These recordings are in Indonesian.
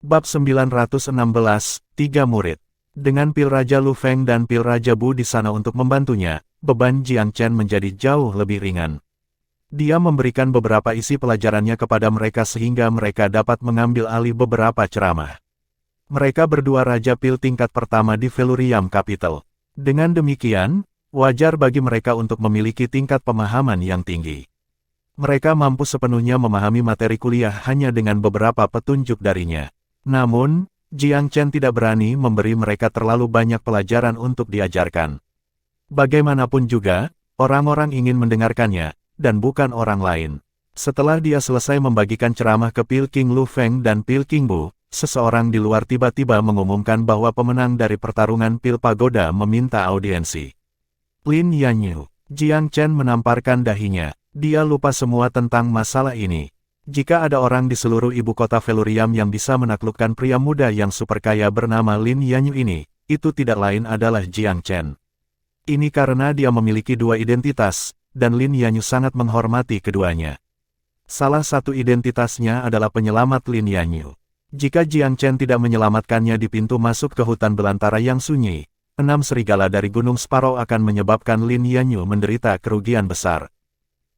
Bab 916, Tiga Murid. Dengan Pil Raja Lu Feng dan Pil Raja Bu di sana untuk membantunya, beban Jiang Chen menjadi jauh lebih ringan. Dia memberikan beberapa isi pelajarannya kepada mereka sehingga mereka dapat mengambil alih beberapa ceramah. Mereka berdua Raja Pil tingkat pertama di Velurium Capital. Dengan demikian, wajar bagi mereka untuk memiliki tingkat pemahaman yang tinggi. Mereka mampu sepenuhnya memahami materi kuliah hanya dengan beberapa petunjuk darinya. Namun, Jiang Chen tidak berani memberi mereka terlalu banyak pelajaran untuk diajarkan. Bagaimanapun juga, orang-orang ingin mendengarkannya, dan bukan orang lain. Setelah dia selesai membagikan ceramah ke Pil King Lu Feng dan Pil King Bu, seseorang di luar tiba-tiba mengumumkan bahwa pemenang dari pertarungan Pil Pagoda meminta audiensi. Lin Yanyu. Jiang Chen menamparkan dahinya. Dia lupa semua tentang masalah ini. Jika ada orang di seluruh ibu kota Velurium yang bisa menaklukkan pria muda yang super kaya bernama Lin Yanyu ini, itu tidak lain adalah Jiang Chen. Ini karena dia memiliki dua identitas, dan Lin Yanyu sangat menghormati keduanya. Salah satu identitasnya adalah penyelamat Lin Yanyu. Jika Jiang Chen tidak menyelamatkannya di pintu masuk ke hutan belantara yang sunyi, 6 serigala dari Gunung Sparrow akan menyebabkan Lin Yanyu menderita kerugian besar.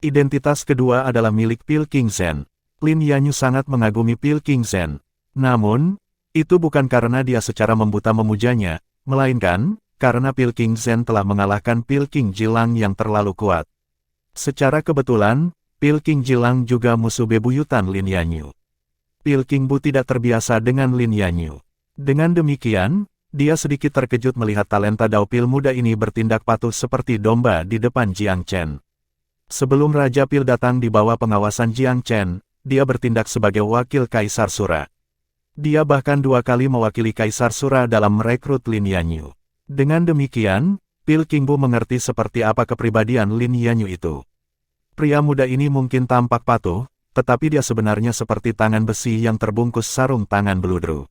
Identitas kedua adalah milik Pil King Zhen. Lin Yanyu sangat mengagumi Pil King Zhen. Namun, itu bukan karena dia secara membuta memujanya, melainkan karena Pil King Zhen telah mengalahkan Pil King Jilang yang terlalu kuat. Secara kebetulan, Pil King Jilang juga musuh bebuyutan Lin Yanyu. Pil King Bu tidak terbiasa dengan Lin Yanyu. Dengan demikian, dia sedikit terkejut melihat talenta Daupil muda ini bertindak patuh seperti domba di depan Jiang Chen. Sebelum Raja Pil datang di bawah pengawasan Jiang Chen, dia bertindak sebagai wakil Kaisar Sura. Dia bahkan 2 kali mewakili Kaisar Sura dalam merekrut Lin Yanyu. Dengan demikian, Pil King Bu mengerti seperti apa kepribadian Lin Yanyu itu. Pria muda ini mungkin tampak patuh, tetapi dia sebenarnya seperti tangan besi yang terbungkus sarung tangan beludru.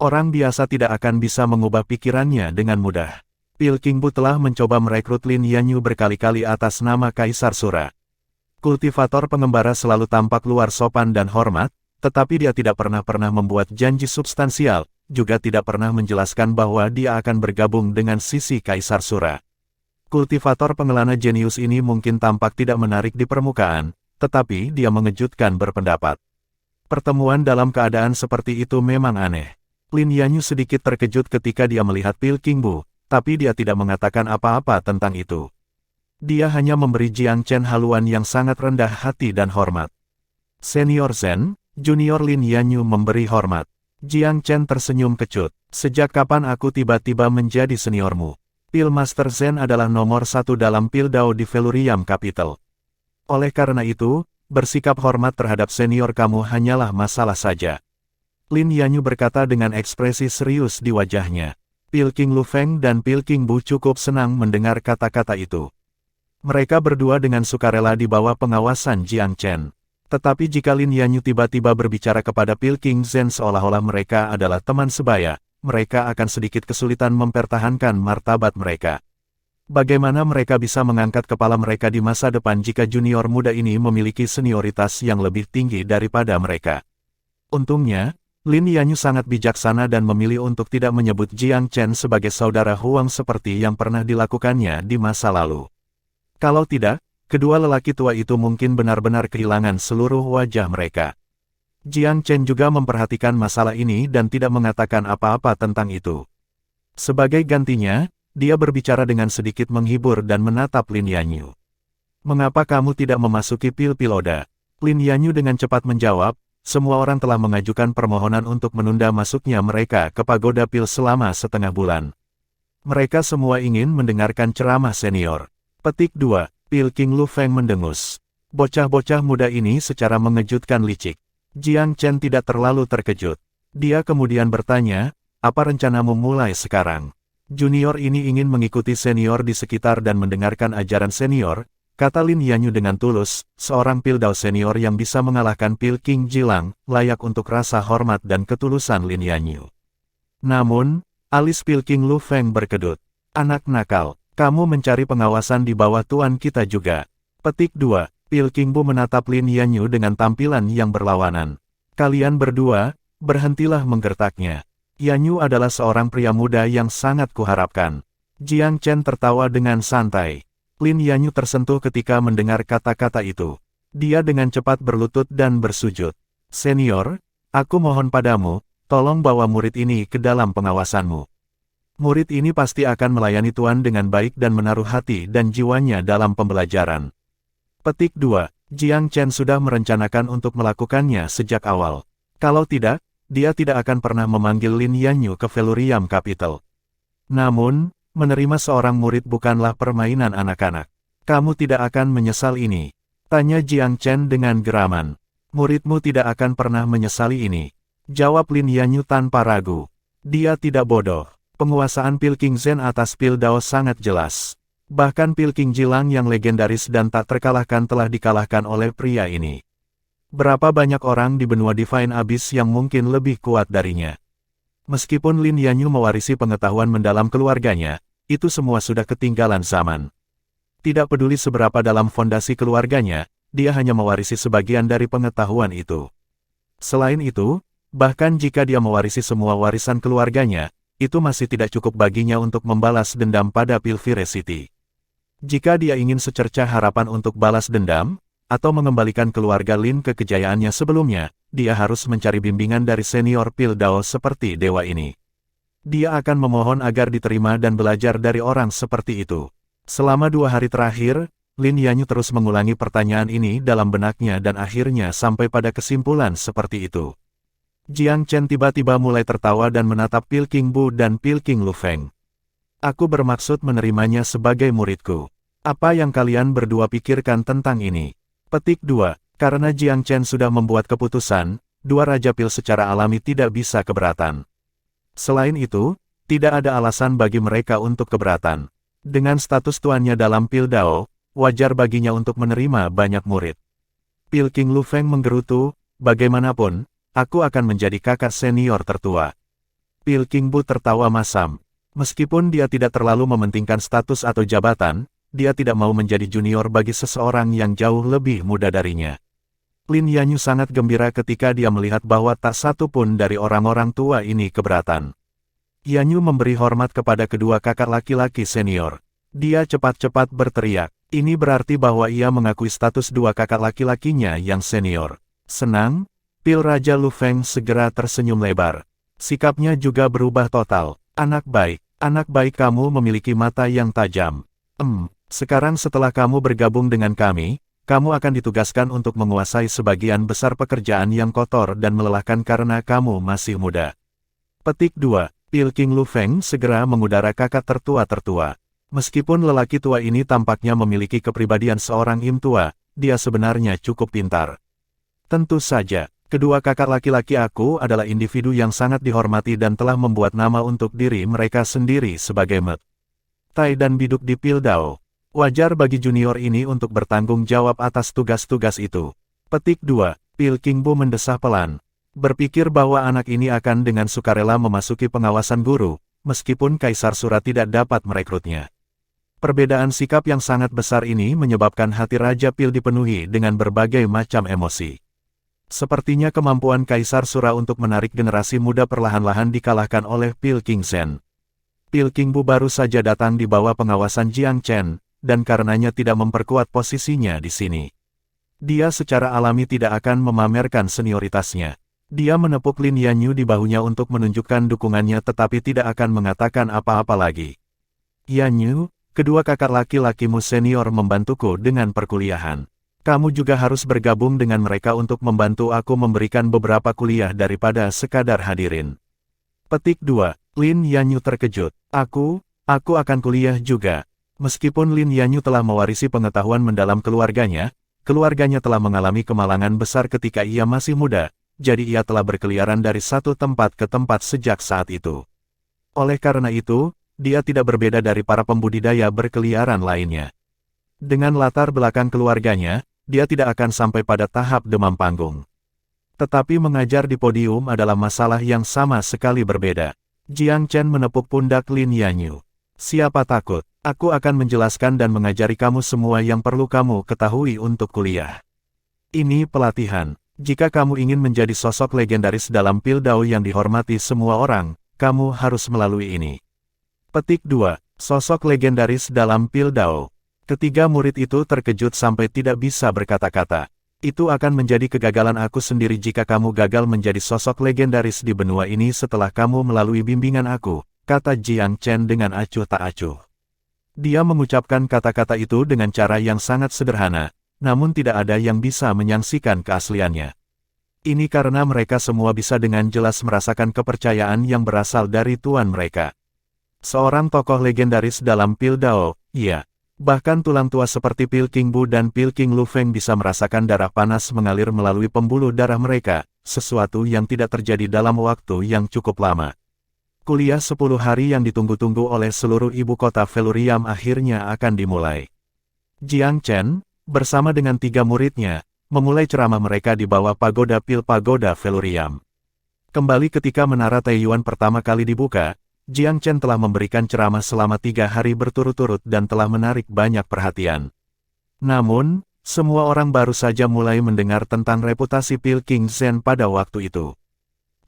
Orang biasa tidak akan bisa mengubah pikirannya dengan mudah. Pil King Bu telah mencoba merekrut Lin Yanyu berkali-kali atas nama Kaisar Sura. Kultivator pengembara selalu tampak luar sopan dan hormat, tetapi dia tidak pernah membuat janji substansial, juga tidak pernah menjelaskan bahwa dia akan bergabung dengan sisi Kaisar Sura. Kultivator pengelana jenius ini mungkin tampak tidak menarik di permukaan, tetapi dia mengejutkan berpendapat. Pertemuan dalam keadaan seperti itu memang aneh. Lin Yanyu sedikit terkejut ketika dia melihat Pil King Bu, tapi dia tidak mengatakan apa-apa tentang itu. Dia hanya memberi Jiang Chen haluan yang sangat rendah hati dan hormat. Senior Zhen, Junior Lin Yanyu memberi hormat. Jiang Chen tersenyum kecut. Sejak kapan aku tiba-tiba menjadi seniormu? Pil Master Zhen adalah nomor 1 dalam Pil Dao di Velurium Capital. Oleh karena itu, bersikap hormat terhadap senior kamu hanyalah masalah saja. Lin Yanyu berkata dengan ekspresi serius di wajahnya. Pil King Lu Feng dan Pil King Bu cukup senang mendengar kata-kata itu. Mereka berdua dengan sukarela di bawah pengawasan Jiang Chen. Tetapi jika Lin Yanyu tiba-tiba berbicara kepada Pil King Zhen seolah-olah mereka adalah teman sebaya, mereka akan sedikit kesulitan mempertahankan martabat mereka. Bagaimana mereka bisa mengangkat kepala mereka di masa depan jika junior muda ini memiliki senioritas yang lebih tinggi daripada mereka? Untungnya, Lin Yanyu sangat bijaksana dan memilih untuk tidak menyebut Jiang Chen sebagai saudara Huang seperti yang pernah dilakukannya di masa lalu. Kalau tidak, kedua lelaki tua itu mungkin benar-benar kehilangan seluruh wajah mereka. Jiang Chen juga memperhatikan masalah ini dan tidak mengatakan apa-apa tentang itu. Sebagai gantinya, dia berbicara dengan sedikit menghibur dan menatap Lin Yanyu. Mengapa kamu tidak memasuki Pil Piloda? Lin Yanyu dengan cepat menjawab, semua orang telah mengajukan permohonan untuk menunda masuknya mereka ke Pagoda Pil selama setengah bulan. Mereka semua ingin mendengarkan ceramah senior. Petik 2. Pil King Lu Feng mendengus. Bocah-bocah muda ini secara mengejutkan licik. Jiang Chen tidak terlalu terkejut. Dia kemudian bertanya, apa rencanamu mulai sekarang? Junior ini ingin mengikuti senior di sekitar dan mendengarkan ajaran senior, kata Lin Yanyu dengan tulus, seorang Pil Dao senior yang bisa mengalahkan Pil King Jilang, layak untuk rasa hormat dan ketulusan Lin Yanyu. Namun, alis Pil King Lu Feng berkedut. Anak nakal. Kamu mencari pengawasan di bawah tuan kita juga. Petik 2. Pil King Bu menatap Lin Yanyu dengan tampilan yang berlawanan. Kalian berdua, Berhentilah menggertaknya. Yanyu adalah seorang pria muda yang sangat kuharapkan. Jiang Chen tertawa dengan santai. Lin Yanyu tersentuh ketika mendengar kata-kata itu. Dia dengan cepat berlutut dan bersujud. Senior, aku mohon padamu, tolong bawa murid ini ke dalam pengawasanmu. Murid ini pasti akan melayani Tuan dengan baik dan menaruh hati dan jiwanya dalam pembelajaran. Petik 2. Jiang Chen sudah merencanakan untuk melakukannya sejak awal. Kalau tidak, dia tidak akan pernah memanggil Lin Yanyu ke Velurium Capital. Namun, menerima seorang murid bukanlah permainan anak-anak. Kamu tidak akan menyesal ini. Tanya Jiang Chen dengan geraman. Muridmu tidak akan pernah menyesali ini. Jawab Lin Yanyu tanpa ragu. Dia tidak bodoh. Penguasaan Pil King Zen atas Pil Dao sangat jelas. Bahkan Pil King Jilang yang legendaris dan tak terkalahkan telah dikalahkan oleh pria ini. Berapa banyak orang di benua Divine Abyss yang mungkin lebih kuat darinya. Meskipun Lin Yanyu mewarisi pengetahuan mendalam keluarganya, itu semua sudah ketinggalan zaman. Tidak peduli seberapa dalam fondasi keluarganya, dia hanya mewarisi sebagian dari pengetahuan itu. Selain itu, bahkan jika dia mewarisi semua warisan keluarganya, itu masih tidak cukup baginya untuk membalas dendam pada Pilvire City. Jika dia ingin secercah harapan untuk balas dendam, atau mengembalikan keluarga Lin ke kejayaannya sebelumnya, dia harus mencari bimbingan dari senior Pil Dao seperti dewa ini. Dia akan memohon agar diterima dan belajar dari orang seperti itu. Selama 2 hari terakhir, Lin Yanyu terus mengulangi pertanyaan ini dalam benaknya dan akhirnya sampai pada kesimpulan seperti itu. Jiang Chen tiba-tiba mulai tertawa dan menatap Pil King Bu dan Pil King Lu Feng. Aku bermaksud menerimanya sebagai muridku. Apa yang kalian berdua pikirkan tentang ini? Petik 2. Karena Jiang Chen sudah membuat keputusan, 2 Raja Pil secara alami tidak bisa keberatan. Selain itu, tidak ada alasan bagi mereka untuk keberatan. Dengan status tuannya dalam Pil Dao, wajar baginya untuk menerima banyak murid. Pil King Lu Feng menggerutu, bagaimanapun, aku akan menjadi kakak senior tertua. Pil King Bu tertawa masam. Meskipun dia tidak terlalu mementingkan status atau jabatan, dia tidak mau menjadi junior bagi seseorang yang jauh lebih muda darinya. Lin Yanyu sangat gembira ketika dia melihat bahwa tak satu pun dari orang-orang tua ini keberatan. Yanyu memberi hormat kepada kedua kakak laki-laki senior. Dia cepat-cepat berteriak. Ini berarti bahwa ia mengakui status 2 kakak laki-lakinya yang senior. Senang, Pil Raja Lu Feng segera tersenyum lebar. Sikapnya juga berubah total. Anak baik kamu memiliki mata yang tajam. Sekarang setelah kamu bergabung dengan kami, kamu akan ditugaskan untuk menguasai sebagian besar pekerjaan yang kotor dan melelahkan karena kamu masih muda. Petik 2. Pil King Lu Feng segera mengudara kakak tertua-tertua. Meskipun lelaki tua ini tampaknya memiliki kepribadian seorang im tua, dia sebenarnya cukup pintar. Tentu saja, kedua kakak laki-laki aku adalah individu yang sangat dihormati dan telah membuat nama untuk diri mereka sendiri sebagai Met Tai dan biduk di Pil Dao. Wajar bagi junior ini untuk bertanggung jawab atas tugas-tugas itu. Petik 2. Pil King Bu mendesah pelan. Berpikir bahwa anak ini akan dengan sukarela memasuki pengawasan guru, meskipun Kaisar Sura tidak dapat merekrutnya. Perbedaan sikap yang sangat besar ini menyebabkan hati Raja Pil dipenuhi dengan berbagai macam emosi. Sepertinya kemampuan Kaisar Sura untuk menarik generasi muda perlahan-lahan dikalahkan oleh Pil King Zen. Pil King Bu baru saja datang di bawah pengawasan Jiang Chen, dan karenanya tidak memperkuat posisinya di sini. Dia secara alami tidak akan memamerkan senioritasnya. Dia menepuk Lin Yanyu di bahunya untuk menunjukkan dukungannya tetapi tidak akan mengatakan apa-apa lagi. Yanyu, kedua kakak laki-lakimu senior membantuku dengan perkuliahan. Kamu juga harus bergabung dengan mereka untuk membantu aku memberikan beberapa kuliah daripada sekadar hadirin. Petik 2. Lin Yanyu terkejut. Aku akan kuliah juga. Meskipun Lin Yanyu telah mewarisi pengetahuan mendalam keluarganya telah mengalami kemalangan besar ketika ia masih muda, jadi ia telah berkeliaran dari satu tempat ke tempat sejak saat itu. Oleh karena itu, dia tidak berbeda dari para pembudidaya berkeliaran lainnya. Dengan latar belakang keluarganya, dia tidak akan sampai pada tahap demam panggung. Tetapi mengajar di podium adalah masalah yang sama sekali berbeda. Jiang Chen menepuk pundak Lin Yanyu. Siapa takut? Aku akan menjelaskan dan mengajari kamu semua yang perlu kamu ketahui untuk kuliah. Ini pelatihan. Jika kamu ingin menjadi sosok legendaris dalam Pildao yang dihormati semua orang, kamu harus melalui ini. Petik 2. Sosok legendaris dalam Pildao. Ketiga murid itu terkejut sampai tidak bisa berkata-kata. Itu akan menjadi kegagalan aku sendiri jika kamu gagal menjadi sosok legendaris di benua ini setelah kamu melalui bimbingan aku, kata Jiang Chen dengan acuh tak acuh. Dia mengucapkan kata-kata itu dengan cara yang sangat sederhana, namun tidak ada yang bisa menyaksikan keasliannya. Ini karena mereka semua bisa dengan jelas merasakan kepercayaan yang berasal dari tuan mereka. Seorang tokoh legendaris dalam Pildao, iya. Bahkan tulang tua seperti Pil King Bu dan Pil King Lu Feng bisa merasakan darah panas mengalir melalui pembuluh darah mereka, sesuatu yang tidak terjadi dalam waktu yang cukup lama. Kuliah 10 hari yang ditunggu-tunggu oleh seluruh ibu kota Velurium akhirnya akan dimulai. Jiang Chen, bersama dengan 3 muridnya, memulai ceramah mereka di bawah pagoda Pil Pagoda Velurium. Kembali ketika Menara Taiyuan pertama kali dibuka, Jiang Chen telah memberikan ceramah selama 3 hari berturut-turut dan telah menarik banyak perhatian. Namun, semua orang baru saja mulai mendengar tentang reputasi Pil King Zhen pada waktu itu.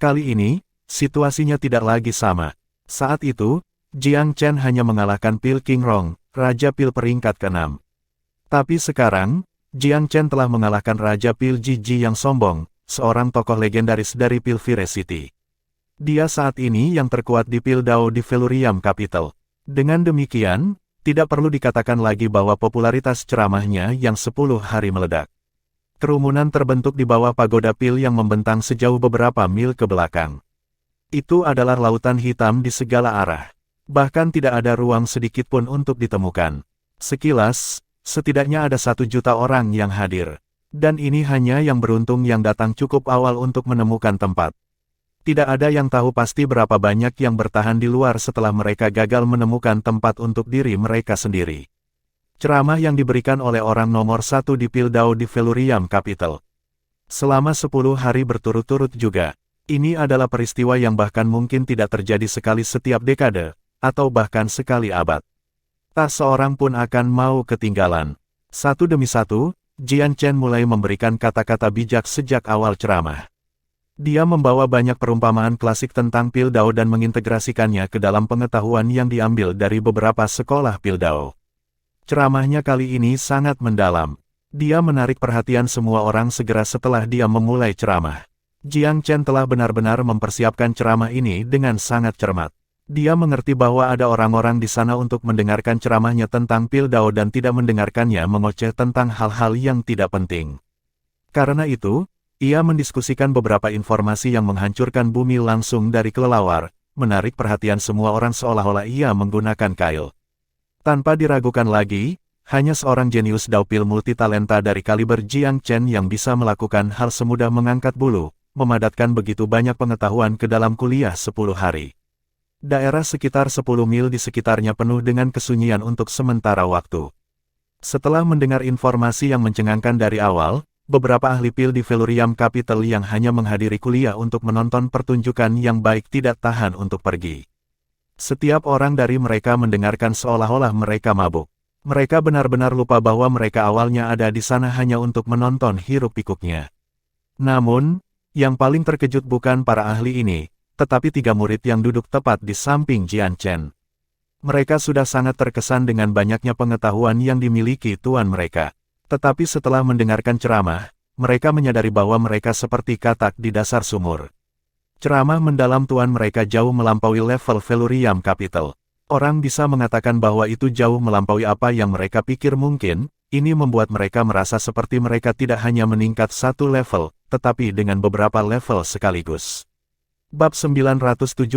Kali ini, situasinya tidak lagi sama. Saat itu, Jiang Chen hanya mengalahkan Pil King Rong, Raja Pil peringkat ke-6. Tapi sekarang, Jiang Chen telah mengalahkan Raja Pil Jiji yang sombong, seorang tokoh legendaris dari Pil Vire City. Dia saat ini yang terkuat di Pildao di Velurium Capital. Dengan demikian, tidak perlu dikatakan lagi bahwa popularitas ceramahnya yang 10 hari meledak. Kerumunan terbentuk di bawah pagoda Pil yang membentang sejauh beberapa mil ke belakang. Itu adalah lautan hitam di segala arah. Bahkan tidak ada ruang sedikit pun untuk ditemukan. Sekilas, setidaknya ada 1 juta orang yang hadir. Dan ini hanya yang beruntung yang datang cukup awal untuk menemukan tempat. Tidak ada yang tahu pasti berapa banyak yang bertahan di luar setelah mereka gagal menemukan tempat untuk diri mereka sendiri. Ceramah yang diberikan oleh orang nomor 1 di Pildao di Velurium Capital. Selama 10 hari berturut-turut juga. Ini adalah peristiwa yang bahkan mungkin tidak terjadi sekali setiap dekade, atau bahkan sekali abad. Tak seorang pun akan mau ketinggalan. Satu demi satu, Jiang Chen mulai memberikan kata-kata bijak sejak awal ceramah. Dia membawa banyak perumpamaan klasik tentang Pildao dan mengintegrasikannya ke dalam pengetahuan yang diambil dari beberapa sekolah Pildao. Ceramahnya kali ini sangat mendalam. Dia menarik perhatian semua orang segera setelah dia memulai ceramah. Jiang Chen telah benar-benar mempersiapkan ceramah ini dengan sangat cermat. Dia mengerti bahwa ada orang-orang di sana untuk mendengarkan ceramahnya tentang Pildao dan tidak mendengarkannya mengoceh tentang hal-hal yang tidak penting. Karena itu, ia mendiskusikan beberapa informasi yang menghancurkan bumi langsung dari kelelawar, menarik perhatian semua orang seolah-olah ia menggunakan kail. Tanpa diragukan lagi, hanya seorang jenius daupil multitalenta dari kaliber Jiang Chen yang bisa melakukan hal semudah mengangkat bulu, memadatkan begitu banyak pengetahuan ke dalam kuliah 10 hari. Daerah sekitar 10 mil di sekitarnya penuh dengan kesunyian untuk sementara waktu. Setelah mendengar informasi yang mencengangkan dari awal, beberapa ahli Pil di Velurium Capital yang hanya menghadiri kuliah untuk menonton pertunjukan yang baik tidak tahan untuk pergi. Setiap orang dari mereka mendengarkan seolah-olah mereka mabuk. Mereka benar-benar lupa bahwa mereka awalnya ada di sana hanya untuk menonton hiruk-pikuknya. Namun, yang paling terkejut bukan para ahli ini, tetapi 3 murid yang duduk tepat di samping Jiang Chen. Mereka sudah sangat terkesan dengan banyaknya pengetahuan yang dimiliki tuan mereka. Tetapi setelah mendengarkan ceramah, mereka menyadari bahwa mereka seperti katak di dasar sumur. Ceramah mendalam tuan mereka jauh melampaui level Velurium Capital. Orang bisa mengatakan bahwa itu jauh melampaui apa yang mereka pikir mungkin, ini membuat mereka merasa seperti mereka tidak hanya meningkat 1 level, tetapi dengan beberapa level sekaligus. Bab 917,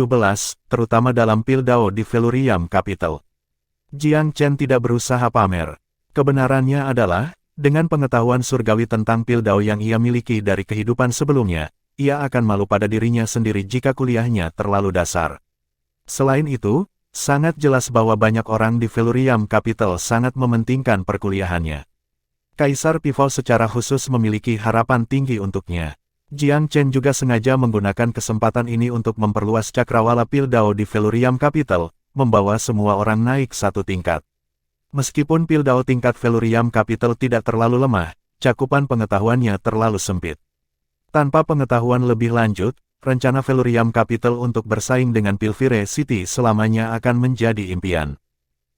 terutama dalam Pildao di Velurium Capital. Jiang Chen tidak berusaha pamer. Kebenarannya adalah, dengan pengetahuan surgawi tentang Pildao yang ia miliki dari kehidupan sebelumnya, ia akan malu pada dirinya sendiri jika kuliahnya terlalu dasar. Selain itu, sangat jelas bahwa banyak orang di Velurium Capital sangat mementingkan perkuliahannya. Kaisar Pivot secara khusus memiliki harapan tinggi untuknya. Jiang Chen juga sengaja menggunakan kesempatan ini untuk memperluas cakrawala Pildao di Velurium Capital, membawa semua orang naik 1 tingkat. Meskipun Pildao tingkat Velurium Capital tidak terlalu lemah, cakupan pengetahuannya terlalu sempit. Tanpa pengetahuan lebih lanjut, rencana Felurium Capital untuk bersaing dengan Pilvire City selamanya akan menjadi impian.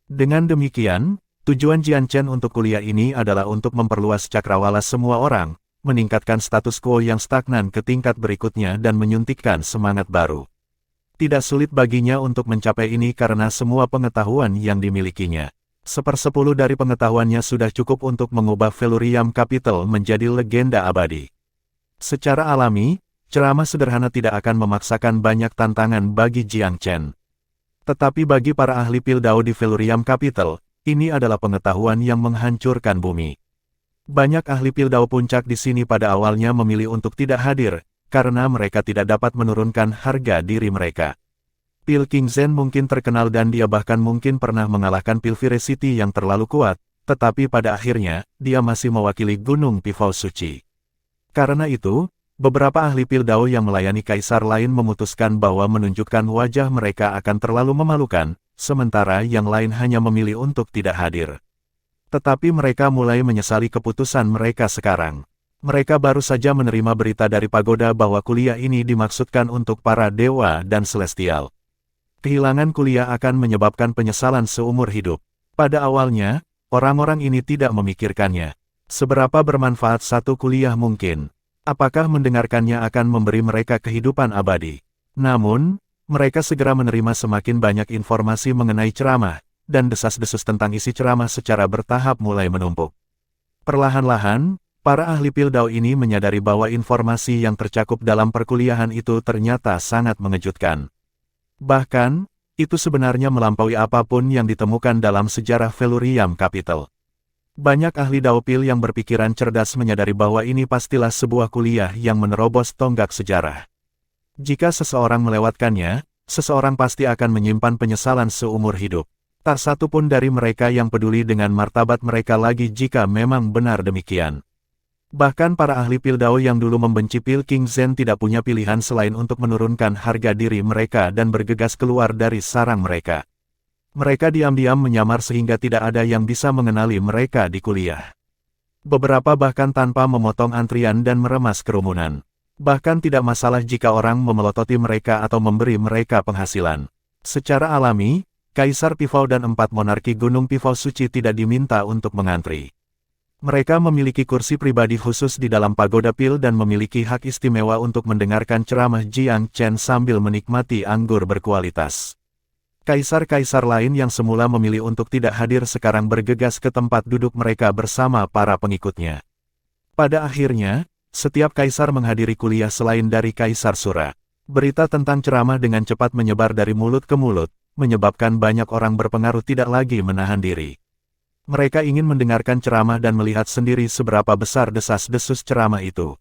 Dengan demikian, tujuan Jian Chen untuk kuliah ini adalah untuk memperluas cakrawala semua orang, meningkatkan status quo yang stagnan ke tingkat berikutnya dan menyuntikkan semangat baru. Tidak sulit baginya untuk mencapai ini karena semua pengetahuan yang dimilikinya. 1/10 dari pengetahuannya sudah cukup untuk mengubah Felurium Capital menjadi legenda abadi. Secara alami, ceramah sederhana tidak akan memaksakan banyak tantangan bagi Jiang Chen. Tetapi bagi para ahli Pildao di Felurium Capital, ini adalah pengetahuan yang menghancurkan bumi. Banyak ahli Pildao puncak di sini pada awalnya memilih untuk tidak hadir, karena mereka tidak dapat menurunkan harga diri mereka. Pil King Zhen mungkin terkenal dan dia bahkan mungkin pernah mengalahkan Pilvire City yang terlalu kuat, tetapi pada akhirnya, dia masih mewakili Gunung Pifao Suci. Karena itu, beberapa ahli Pildao yang melayani kaisar lain memutuskan bahwa menunjukkan wajah mereka akan terlalu memalukan, sementara yang lain hanya memilih untuk tidak hadir. Tetapi mereka mulai menyesali keputusan mereka sekarang. Mereka baru saja menerima berita dari pagoda bahwa kuliah ini dimaksudkan untuk para dewa dan celestial. Kehilangan kuliah akan menyebabkan penyesalan seumur hidup. Pada awalnya, orang-orang ini tidak memikirkannya. Seberapa bermanfaat satu kuliah mungkin? Apakah mendengarkannya akan memberi mereka kehidupan abadi? Namun, mereka segera menerima semakin banyak informasi mengenai ceramah, dan desas-desus tentang isi ceramah secara bertahap mulai menumpuk. Perlahan-lahan, para ahli Pildao ini menyadari bahwa informasi yang tercakup dalam perkuliahan itu ternyata sangat mengejutkan. Bahkan, itu sebenarnya melampaui apapun yang ditemukan dalam sejarah Felurium Capital. Banyak ahli Daopil yang berpikiran cerdas menyadari bahwa ini pastilah sebuah kuliah yang menerobos tonggak sejarah. Jika seseorang melewatkannya, seseorang pasti akan menyimpan penyesalan seumur hidup. Tak satu pun dari mereka yang peduli dengan martabat mereka lagi jika memang benar demikian. Bahkan para ahli Pildao yang dulu membenci Pil King Zhen tidak punya pilihan selain untuk menurunkan harga diri mereka dan bergegas keluar dari sarang mereka. Mereka diam-diam menyamar sehingga tidak ada yang bisa mengenali mereka di kuliah. Beberapa bahkan tanpa memotong antrian dan meremas kerumunan. Bahkan tidak masalah jika orang memelototi mereka atau memberi mereka penghasilan. Secara alami, Kaisar Pifao dan 4 monarki Gunung Pifao Suci tidak diminta untuk mengantri. Mereka memiliki kursi pribadi khusus di dalam pagoda Pil dan memiliki hak istimewa untuk mendengarkan ceramah Jiang Chen sambil menikmati anggur berkualitas. Kaisar-kaisar lain yang semula memilih untuk tidak hadir sekarang bergegas ke tempat duduk mereka bersama para pengikutnya. Pada akhirnya, setiap kaisar menghadiri kuliah selain dari Kaisar Sura. Berita tentang ceramah dengan cepat menyebar dari mulut ke mulut, menyebabkan banyak orang berpengaruh tidak lagi menahan diri. Mereka ingin mendengarkan ceramah dan melihat sendiri seberapa besar desas-desus ceramah itu.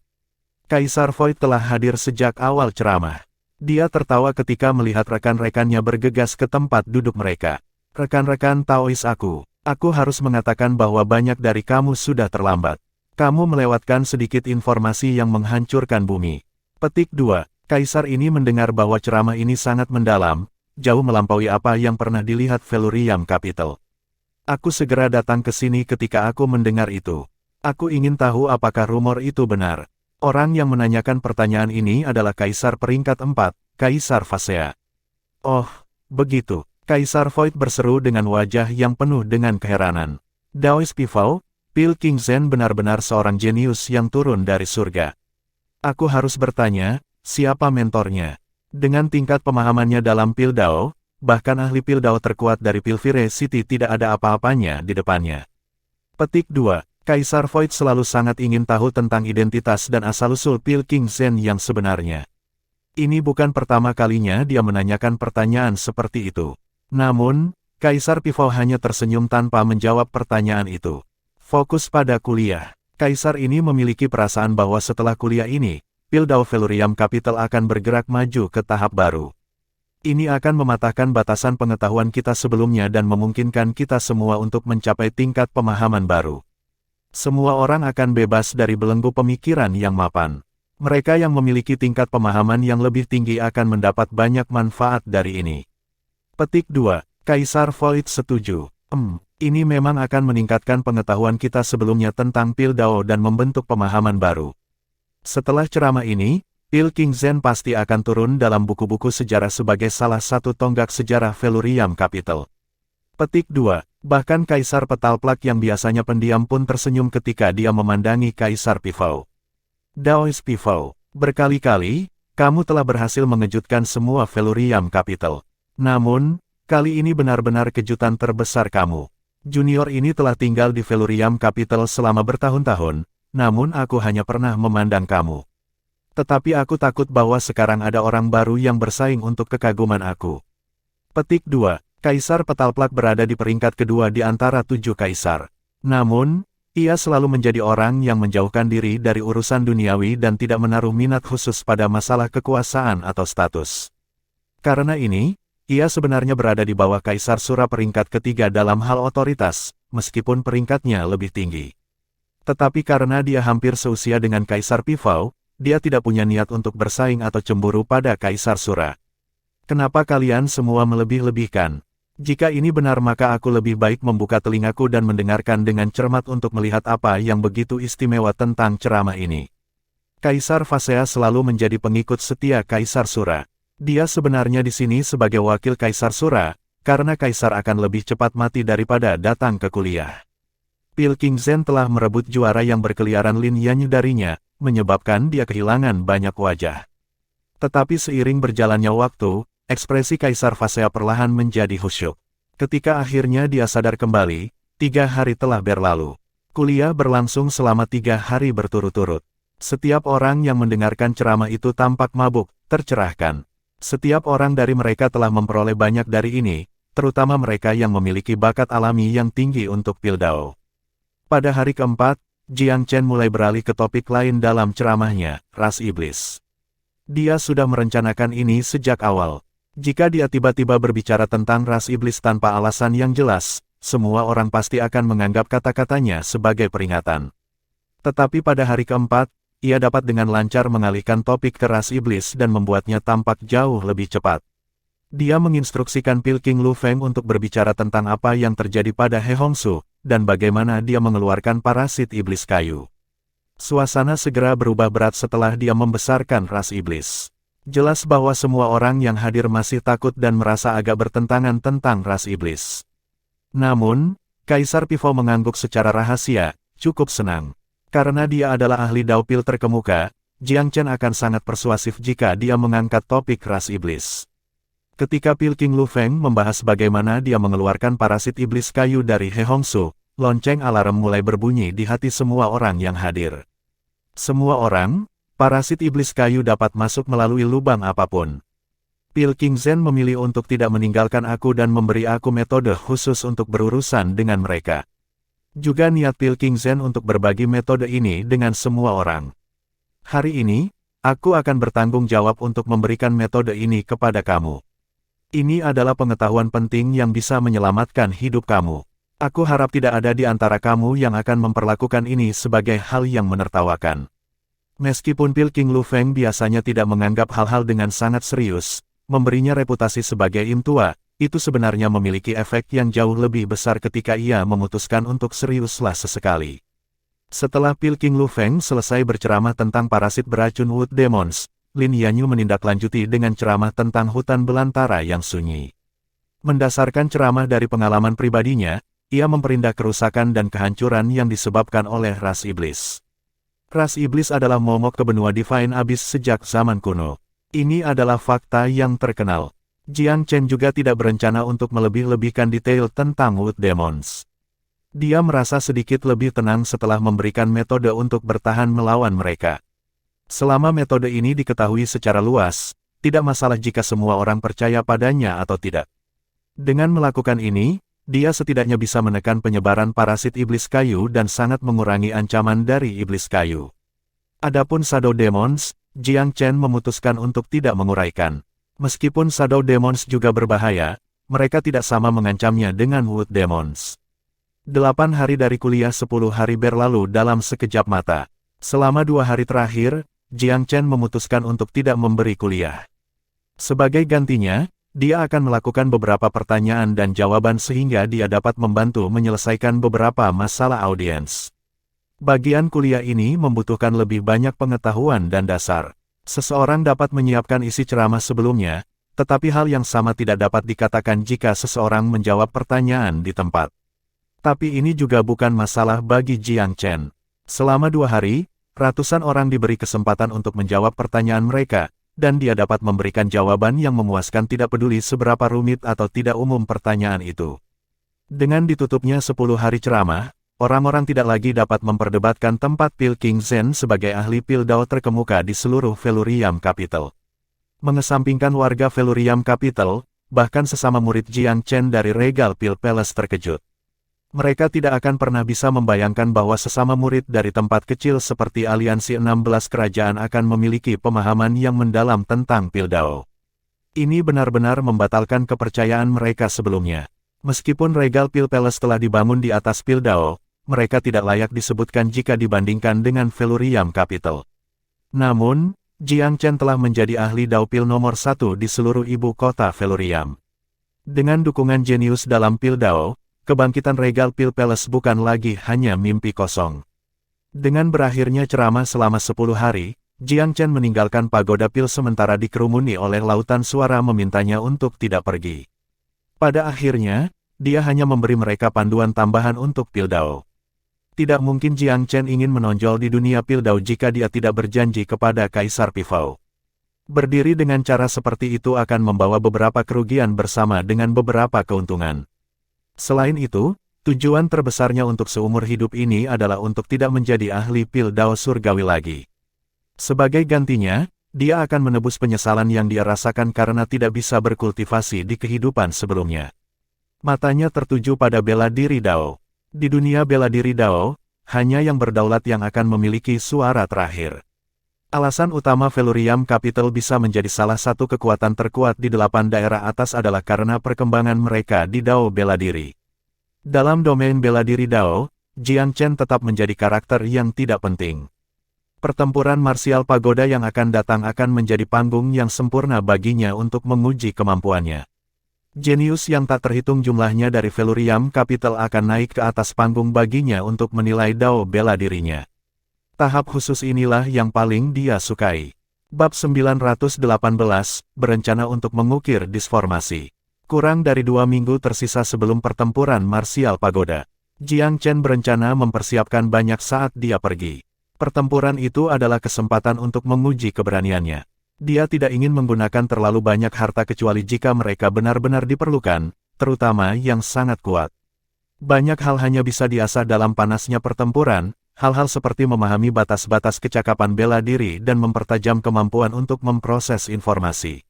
Kaisar Void telah hadir sejak awal ceramah. Dia tertawa ketika melihat rekan-rekannya bergegas ke tempat duduk mereka. Rekan-rekan Taois aku harus mengatakan bahwa banyak dari kamu sudah terlambat. Kamu melewatkan sedikit informasi yang menghancurkan bumi. Petik 2. Kaisar ini mendengar bahwa ceramah ini sangat mendalam, jauh melampaui apa yang pernah dilihat Felurium Capital. Aku segera datang ke sini ketika aku mendengar itu. Aku ingin tahu apakah rumor itu benar. Orang yang menanyakan pertanyaan ini adalah Kaisar peringkat 4, Kaisar Fasea. Oh, begitu. Kaisar Void berseru dengan wajah yang penuh dengan keheranan. Daois Pifao, Pil King Zhen benar-benar seorang jenius yang turun dari surga. Aku harus bertanya, siapa mentornya? Dengan tingkat pemahamannya dalam Pildao, bahkan ahli Pildao terkuat dari Pilvire City tidak ada apa-apanya di depannya. Petik 2. Kaisar Void selalu sangat ingin tahu tentang identitas dan asal-usul Pil King Zhen yang sebenarnya. Ini bukan pertama kalinya dia menanyakan pertanyaan seperti itu. Namun, Kaisar Pifao hanya tersenyum tanpa menjawab pertanyaan itu. Fokus pada kuliah. Kaisar ini memiliki perasaan bahwa setelah kuliah ini, Pildao Felurium Capital akan bergerak maju ke tahap baru. Ini akan mematahkan batasan pengetahuan kita sebelumnya dan memungkinkan kita semua untuk mencapai tingkat pemahaman baru. Semua orang akan bebas dari belenggu pemikiran yang mapan. Mereka yang memiliki tingkat pemahaman yang lebih tinggi akan mendapat banyak manfaat dari ini. Petik 2. Kaisar Void setuju. Ini memang akan meningkatkan pengetahuan kita sebelumnya tentang Pildao dan membentuk pemahaman baru. Setelah ceramah ini, Pilking Zen pasti akan turun dalam buku-buku sejarah sebagai salah satu tonggak sejarah Velurium Capital. Petik 2. Bahkan Kaisar Petalplak yang biasanya pendiam pun tersenyum ketika dia memandangi Kaisar Pifau. Daois Pifau, berkali-kali, kamu telah berhasil mengejutkan semua Velurium Capital. Namun, kali ini benar-benar kejutan terbesar kamu. Junior ini telah tinggal di Velurium Capital selama bertahun-tahun, namun aku hanya pernah memandang kamu. Tetapi aku takut bahwa sekarang ada orang baru yang bersaing untuk kekaguman aku. Petik 2. Kaisar Petalplak berada di peringkat kedua di antara 7 kaisar. Namun, ia selalu menjadi orang yang menjauhkan diri dari urusan duniawi dan tidak menaruh minat khusus pada masalah kekuasaan atau status. Karena ini, ia sebenarnya berada di bawah Kaisar Sura peringkat ketiga dalam hal otoritas, meskipun peringkatnya lebih tinggi. Tetapi karena dia hampir seusia dengan Kaisar Pifau, dia tidak punya niat untuk bersaing atau cemburu pada Kaisar Sura. Kenapa kalian semua melebih-lebihkan? Jika ini benar maka aku lebih baik membuka telingaku dan mendengarkan dengan cermat untuk melihat apa yang begitu istimewa tentang ceramah ini. Kaisar Fasea selalu menjadi pengikut setia Kaisar Sura. Dia sebenarnya di sini sebagai wakil Kaisar Sura, karena Kaisar akan lebih cepat mati daripada datang ke kuliah. Pilking Zen telah merebut juara yang berkeliaran Lin Yanyu darinya, menyebabkan dia kehilangan banyak wajah. Tetapi seiring berjalannya waktu, ekspresi Kaisar Fasea perlahan menjadi khusyuk. Ketika akhirnya dia sadar kembali, 3 hari telah berlalu. Kuliah berlangsung selama 3 hari berturut-turut. Setiap orang yang mendengarkan ceramah itu tampak mabuk, tercerahkan. Setiap orang dari mereka telah memperoleh banyak dari ini, terutama mereka yang memiliki bakat alami yang tinggi untuk Pildao. Pada hari keempat, Jiang Chen mulai beralih ke topik lain dalam ceramahnya, ras iblis. Dia sudah merencanakan ini sejak awal. Jika dia tiba-tiba berbicara tentang ras iblis tanpa alasan yang jelas, semua orang pasti akan menganggap kata-katanya sebagai peringatan. Tetapi pada hari keempat, ia dapat dengan lancar mengalihkan topik ke ras iblis dan membuatnya tampak jauh lebih cepat. Dia menginstruksikan Pilking Lu Feng untuk berbicara tentang apa yang terjadi pada He Hongsu, dan bagaimana dia mengeluarkan parasit iblis kayu. Suasana segera berubah berat setelah dia membesarkan ras iblis. Jelas bahwa semua orang yang hadir masih takut dan merasa agak bertentangan tentang ras iblis. Namun, Kaisar Pifau mengangguk secara rahasia, cukup senang. Karena dia adalah ahli Daupil terkemuka, Jiang Chen akan sangat persuasif jika dia mengangkat topik ras iblis. Ketika Pilking Lu Feng membahas bagaimana dia mengeluarkan parasit iblis kayu dari He Hongsu, lonceng alarm mulai berbunyi di hati semua orang yang hadir. Semua orang, parasit iblis kayu dapat masuk melalui lubang apapun. Pilking Zen memilih untuk tidak meninggalkan aku dan memberi aku metode khusus untuk berurusan dengan mereka. Juga niat Pilking Zen untuk berbagi metode ini dengan semua orang. Hari ini, aku akan bertanggung jawab untuk memberikan metode ini kepada kamu. Ini adalah pengetahuan penting yang bisa menyelamatkan hidup kamu. Aku harap tidak ada di antara kamu yang akan memperlakukan ini sebagai hal yang menertawakan. Meskipun Pilking Lu Feng biasanya tidak menganggap hal-hal dengan sangat serius, memberinya reputasi sebagai im tua, itu sebenarnya memiliki efek yang jauh lebih besar ketika ia memutuskan untuk seriuslah sesekali. Setelah Pilking Lu Feng selesai berceramah tentang parasit beracun Wood Demons, Lin Yanyu menindaklanjuti dengan ceramah tentang hutan belantara yang sunyi. Mendasarkan ceramah dari pengalaman pribadinya, ia memperindah kerusakan dan kehancuran yang disebabkan oleh ras iblis. Ras iblis adalah momok ke benua Divine Abyss sejak zaman kuno. Ini adalah fakta yang terkenal. Jiang Chen juga tidak berencana untuk melebih-lebihkan detail tentang Wood Demons. Dia merasa sedikit lebih tenang setelah memberikan metode untuk bertahan melawan mereka. Selama metode ini diketahui secara luas, tidak masalah jika semua orang percaya padanya atau tidak. Dengan melakukan ini, dia setidaknya bisa menekan penyebaran parasit iblis kayu dan sangat mengurangi ancaman dari iblis kayu. Adapun Shadow Demons, Jiang Chen memutuskan untuk tidak menguraikan. Meskipun Shadow Demons juga berbahaya, mereka tidak sama mengancamnya dengan Wood Demons. 8 hari dari kuliah 10 hari berlalu dalam sekejap mata. Selama 2 hari terakhir, Jiang Chen memutuskan untuk tidak memberi kuliah. Sebagai gantinya, dia akan melakukan beberapa pertanyaan dan jawaban sehingga dia dapat membantu menyelesaikan beberapa masalah audiens. Bagian kuliah ini membutuhkan lebih banyak pengetahuan dan dasar. Seseorang dapat menyiapkan isi ceramah sebelumnya, tetapi hal yang sama tidak dapat dikatakan jika seseorang menjawab pertanyaan di tempat. Tapi ini juga bukan masalah bagi Jiang Chen. Selama 2 hari, ratusan orang diberi kesempatan untuk menjawab pertanyaan mereka, dan dia dapat memberikan jawaban yang memuaskan tidak peduli seberapa rumit atau tidak umum pertanyaan itu. Dengan ditutupnya 10 hari ceramah, orang-orang tidak lagi dapat memperdebatkan tempat Pil King Zhen sebagai ahli Pil Dao terkemuka di seluruh Velurium Capital. Mengesampingkan warga Velurium Capital, bahkan sesama murid Jiang Chen dari Regal Pil Palace terkejut. Mereka tidak akan pernah bisa membayangkan bahwa sesama murid dari tempat kecil seperti Aliansi 16 Kerajaan akan memiliki pemahaman yang mendalam tentang Pil Dao. Ini benar-benar membatalkan kepercayaan mereka sebelumnya. Meskipun Regal Pil Palace telah dibangun di atas Pil Dao, mereka tidak layak disebutkan jika dibandingkan dengan Velurium Capital. Namun, Jiang Chen telah menjadi ahli Dao Pil nomor 1 di seluruh ibu kota Velurium. Dengan dukungan jenius dalam Pil Dao, kebangkitan Regal Pil Palace bukan lagi hanya mimpi kosong. Dengan berakhirnya ceramah selama 10 hari, Jiang Chen meninggalkan pagoda Pil sementara dikerumuni oleh lautan suara memintanya untuk tidak pergi. Pada akhirnya, dia hanya memberi mereka panduan tambahan untuk Pil Dao. Tidak mungkin Jiang Chen ingin menonjol di dunia Pil Dao jika dia tidak berjanji kepada Kaisar Pifao. Berdiri dengan cara seperti itu akan membawa beberapa kerugian bersama dengan beberapa keuntungan. Selain itu, tujuan terbesarnya untuk seumur hidup ini adalah untuk tidak menjadi ahli Pil Dao surgawi lagi. Sebagai gantinya, dia akan menebus penyesalan yang dia rasakan karena tidak bisa berkultivasi di kehidupan sebelumnya. Matanya tertuju pada bela diri Dao. Di dunia bela diri Dao, hanya yang berdaulat yang akan memiliki suara terakhir. Alasan utama Velurium Capital bisa menjadi salah satu kekuatan terkuat di 8 daerah atas adalah karena perkembangan mereka di Dao bela diri. Dalam domain bela diri Dao, Jiang Chen tetap menjadi karakter yang tidak penting. Pertempuran marsial pagoda yang akan datang akan menjadi panggung yang sempurna baginya untuk menguji kemampuannya. Jenius yang tak terhitung jumlahnya dari Velurium Capital akan naik ke atas panggung baginya untuk menilai Dao bela dirinya. Tahap khusus inilah yang paling dia sukai. Bab 918, berencana untuk mengukir disformasi. Kurang dari 2 minggu tersisa sebelum pertempuran marsial pagoda. Jiang Chen berencana mempersiapkan banyak saat dia pergi. Pertempuran itu adalah kesempatan untuk menguji keberaniannya. Dia tidak ingin menggunakan terlalu banyak harta kecuali jika mereka benar-benar diperlukan, terutama yang sangat kuat. Banyak hal hanya bisa diasah dalam panasnya pertempuran, hal-hal seperti memahami batas-batas kecakapan bela diri dan mempertajam kemampuan untuk memproses informasi.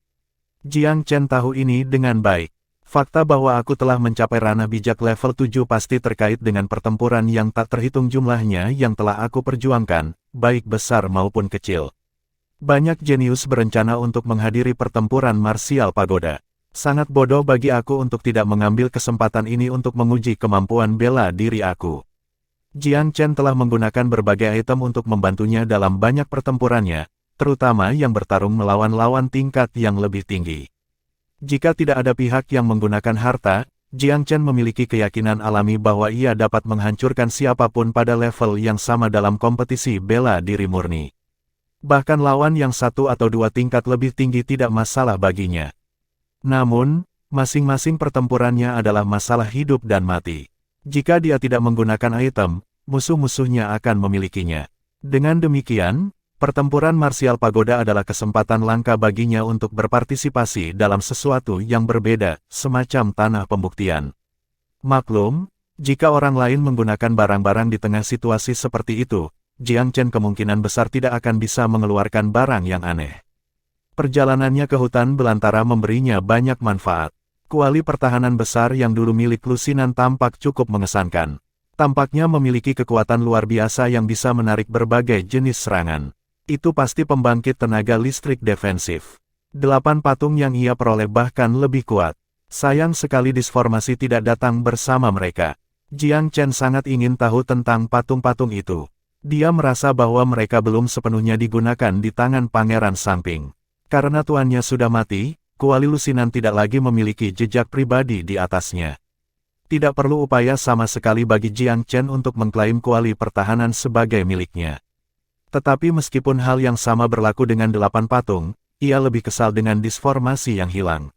Jiang Chen tahu ini dengan baik. Fakta bahwa aku telah mencapai ranah bijak level 7 pasti terkait dengan pertempuran yang tak terhitung jumlahnya yang telah aku perjuangkan, baik besar maupun kecil. Banyak jenius berencana untuk menghadiri pertempuran marsial pagoda. Sangat bodoh bagi aku untuk tidak mengambil kesempatan ini untuk menguji kemampuan bela diri aku. Jiang Chen telah menggunakan berbagai item untuk membantunya dalam banyak pertempurannya, terutama yang bertarung melawan lawan tingkat yang lebih tinggi. Jika tidak ada pihak yang menggunakan harta, Jiang Chen memiliki keyakinan alami bahwa ia dapat menghancurkan siapapun pada level yang sama dalam kompetisi bela diri murni. Bahkan lawan yang 1 atau 2 tingkat lebih tinggi tidak masalah baginya. Namun, masing-masing pertempurannya adalah masalah hidup dan mati. Jika dia tidak menggunakan item, musuh-musuhnya akan memilikinya. Dengan demikian, pertempuran marsial pagoda adalah kesempatan langka baginya untuk berpartisipasi dalam sesuatu yang berbeda, semacam tanah pembuktian. Maklum, jika orang lain menggunakan barang-barang di tengah situasi seperti itu, Jiang Chen kemungkinan besar tidak akan bisa mengeluarkan barang yang aneh. Perjalanannya ke hutan belantara memberinya banyak manfaat. Kuali pertahanan besar yang dulu milik Lusinan tampak cukup mengesankan. Tampaknya memiliki kekuatan luar biasa yang bisa menarik berbagai jenis serangan. Itu pasti pembangkit tenaga listrik defensif. 8 patung yang ia peroleh bahkan lebih kuat. Sayang sekali disformasi tidak datang bersama mereka. Jiang Chen sangat ingin tahu tentang patung-patung itu. Dia merasa bahwa mereka belum sepenuhnya digunakan di tangan Pangeran Sangping. Karena tuannya sudah mati, kuali lusinan tidak lagi memiliki jejak pribadi di atasnya. Tidak perlu upaya sama sekali bagi Jiang Chen untuk mengklaim kuali pertahanan sebagai miliknya. Tetapi meskipun hal yang sama berlaku dengan 8 patung, ia lebih kesal dengan disformasi yang hilang.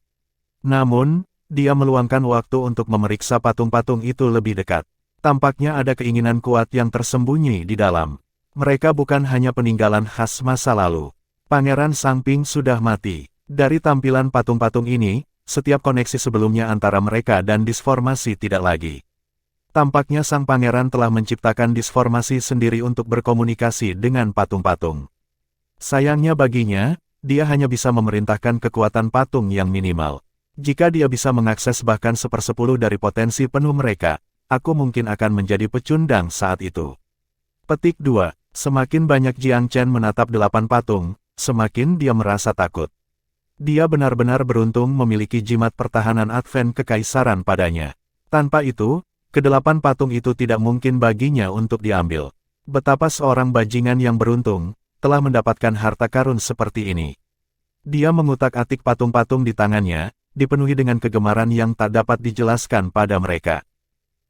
Namun, dia meluangkan waktu untuk memeriksa patung-patung itu lebih dekat. Tampaknya ada keinginan kuat yang tersembunyi di dalam. Mereka bukan hanya peninggalan khas masa lalu. Pangeran Sangping sudah mati. Dari tampilan patung-patung ini, setiap koneksi sebelumnya antara mereka dan disformasi tidak lagi. Tampaknya sang pangeran telah menciptakan disformasi sendiri untuk berkomunikasi dengan patung-patung. Sayangnya baginya, dia hanya bisa memerintahkan kekuatan patung yang minimal. Jika dia bisa mengakses bahkan 1/10 dari potensi penuh mereka, aku mungkin akan menjadi pecundang saat itu. Petik 2. Semakin banyak Jiang Chen menatap 8 patung, semakin dia merasa takut. Dia benar-benar beruntung memiliki jimat pertahanan Advent Kekaisaran padanya. Tanpa itu, ke-8 patung itu tidak mungkin baginya untuk diambil. Betapa seorang bajingan yang beruntung, telah mendapatkan harta karun seperti ini. Dia mengutak-atik patung-patung di tangannya, dipenuhi dengan kegemaran yang tak dapat dijelaskan pada mereka.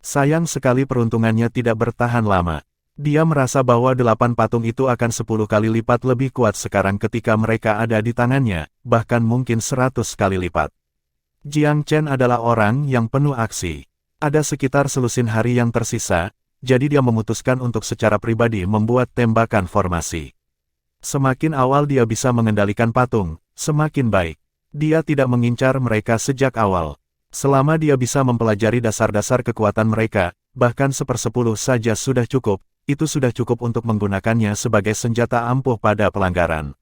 Sayang sekali peruntungannya tidak bertahan lama. Dia merasa bahwa 8 patung itu akan 10 kali lipat lebih kuat sekarang ketika mereka ada di tangannya, bahkan mungkin 100 kali lipat. Jiang Chen adalah orang yang penuh aksi. Ada sekitar selusin hari yang tersisa, jadi dia memutuskan untuk secara pribadi membuat tembakan formasi. Semakin awal dia bisa mengendalikan patung, semakin baik. Dia tidak mengincar mereka sejak awal. Selama dia bisa mempelajari dasar-dasar kekuatan mereka, bahkan 1/10 saja sudah cukup, itu sudah cukup untuk menggunakannya sebagai senjata ampuh pada pelanggaran.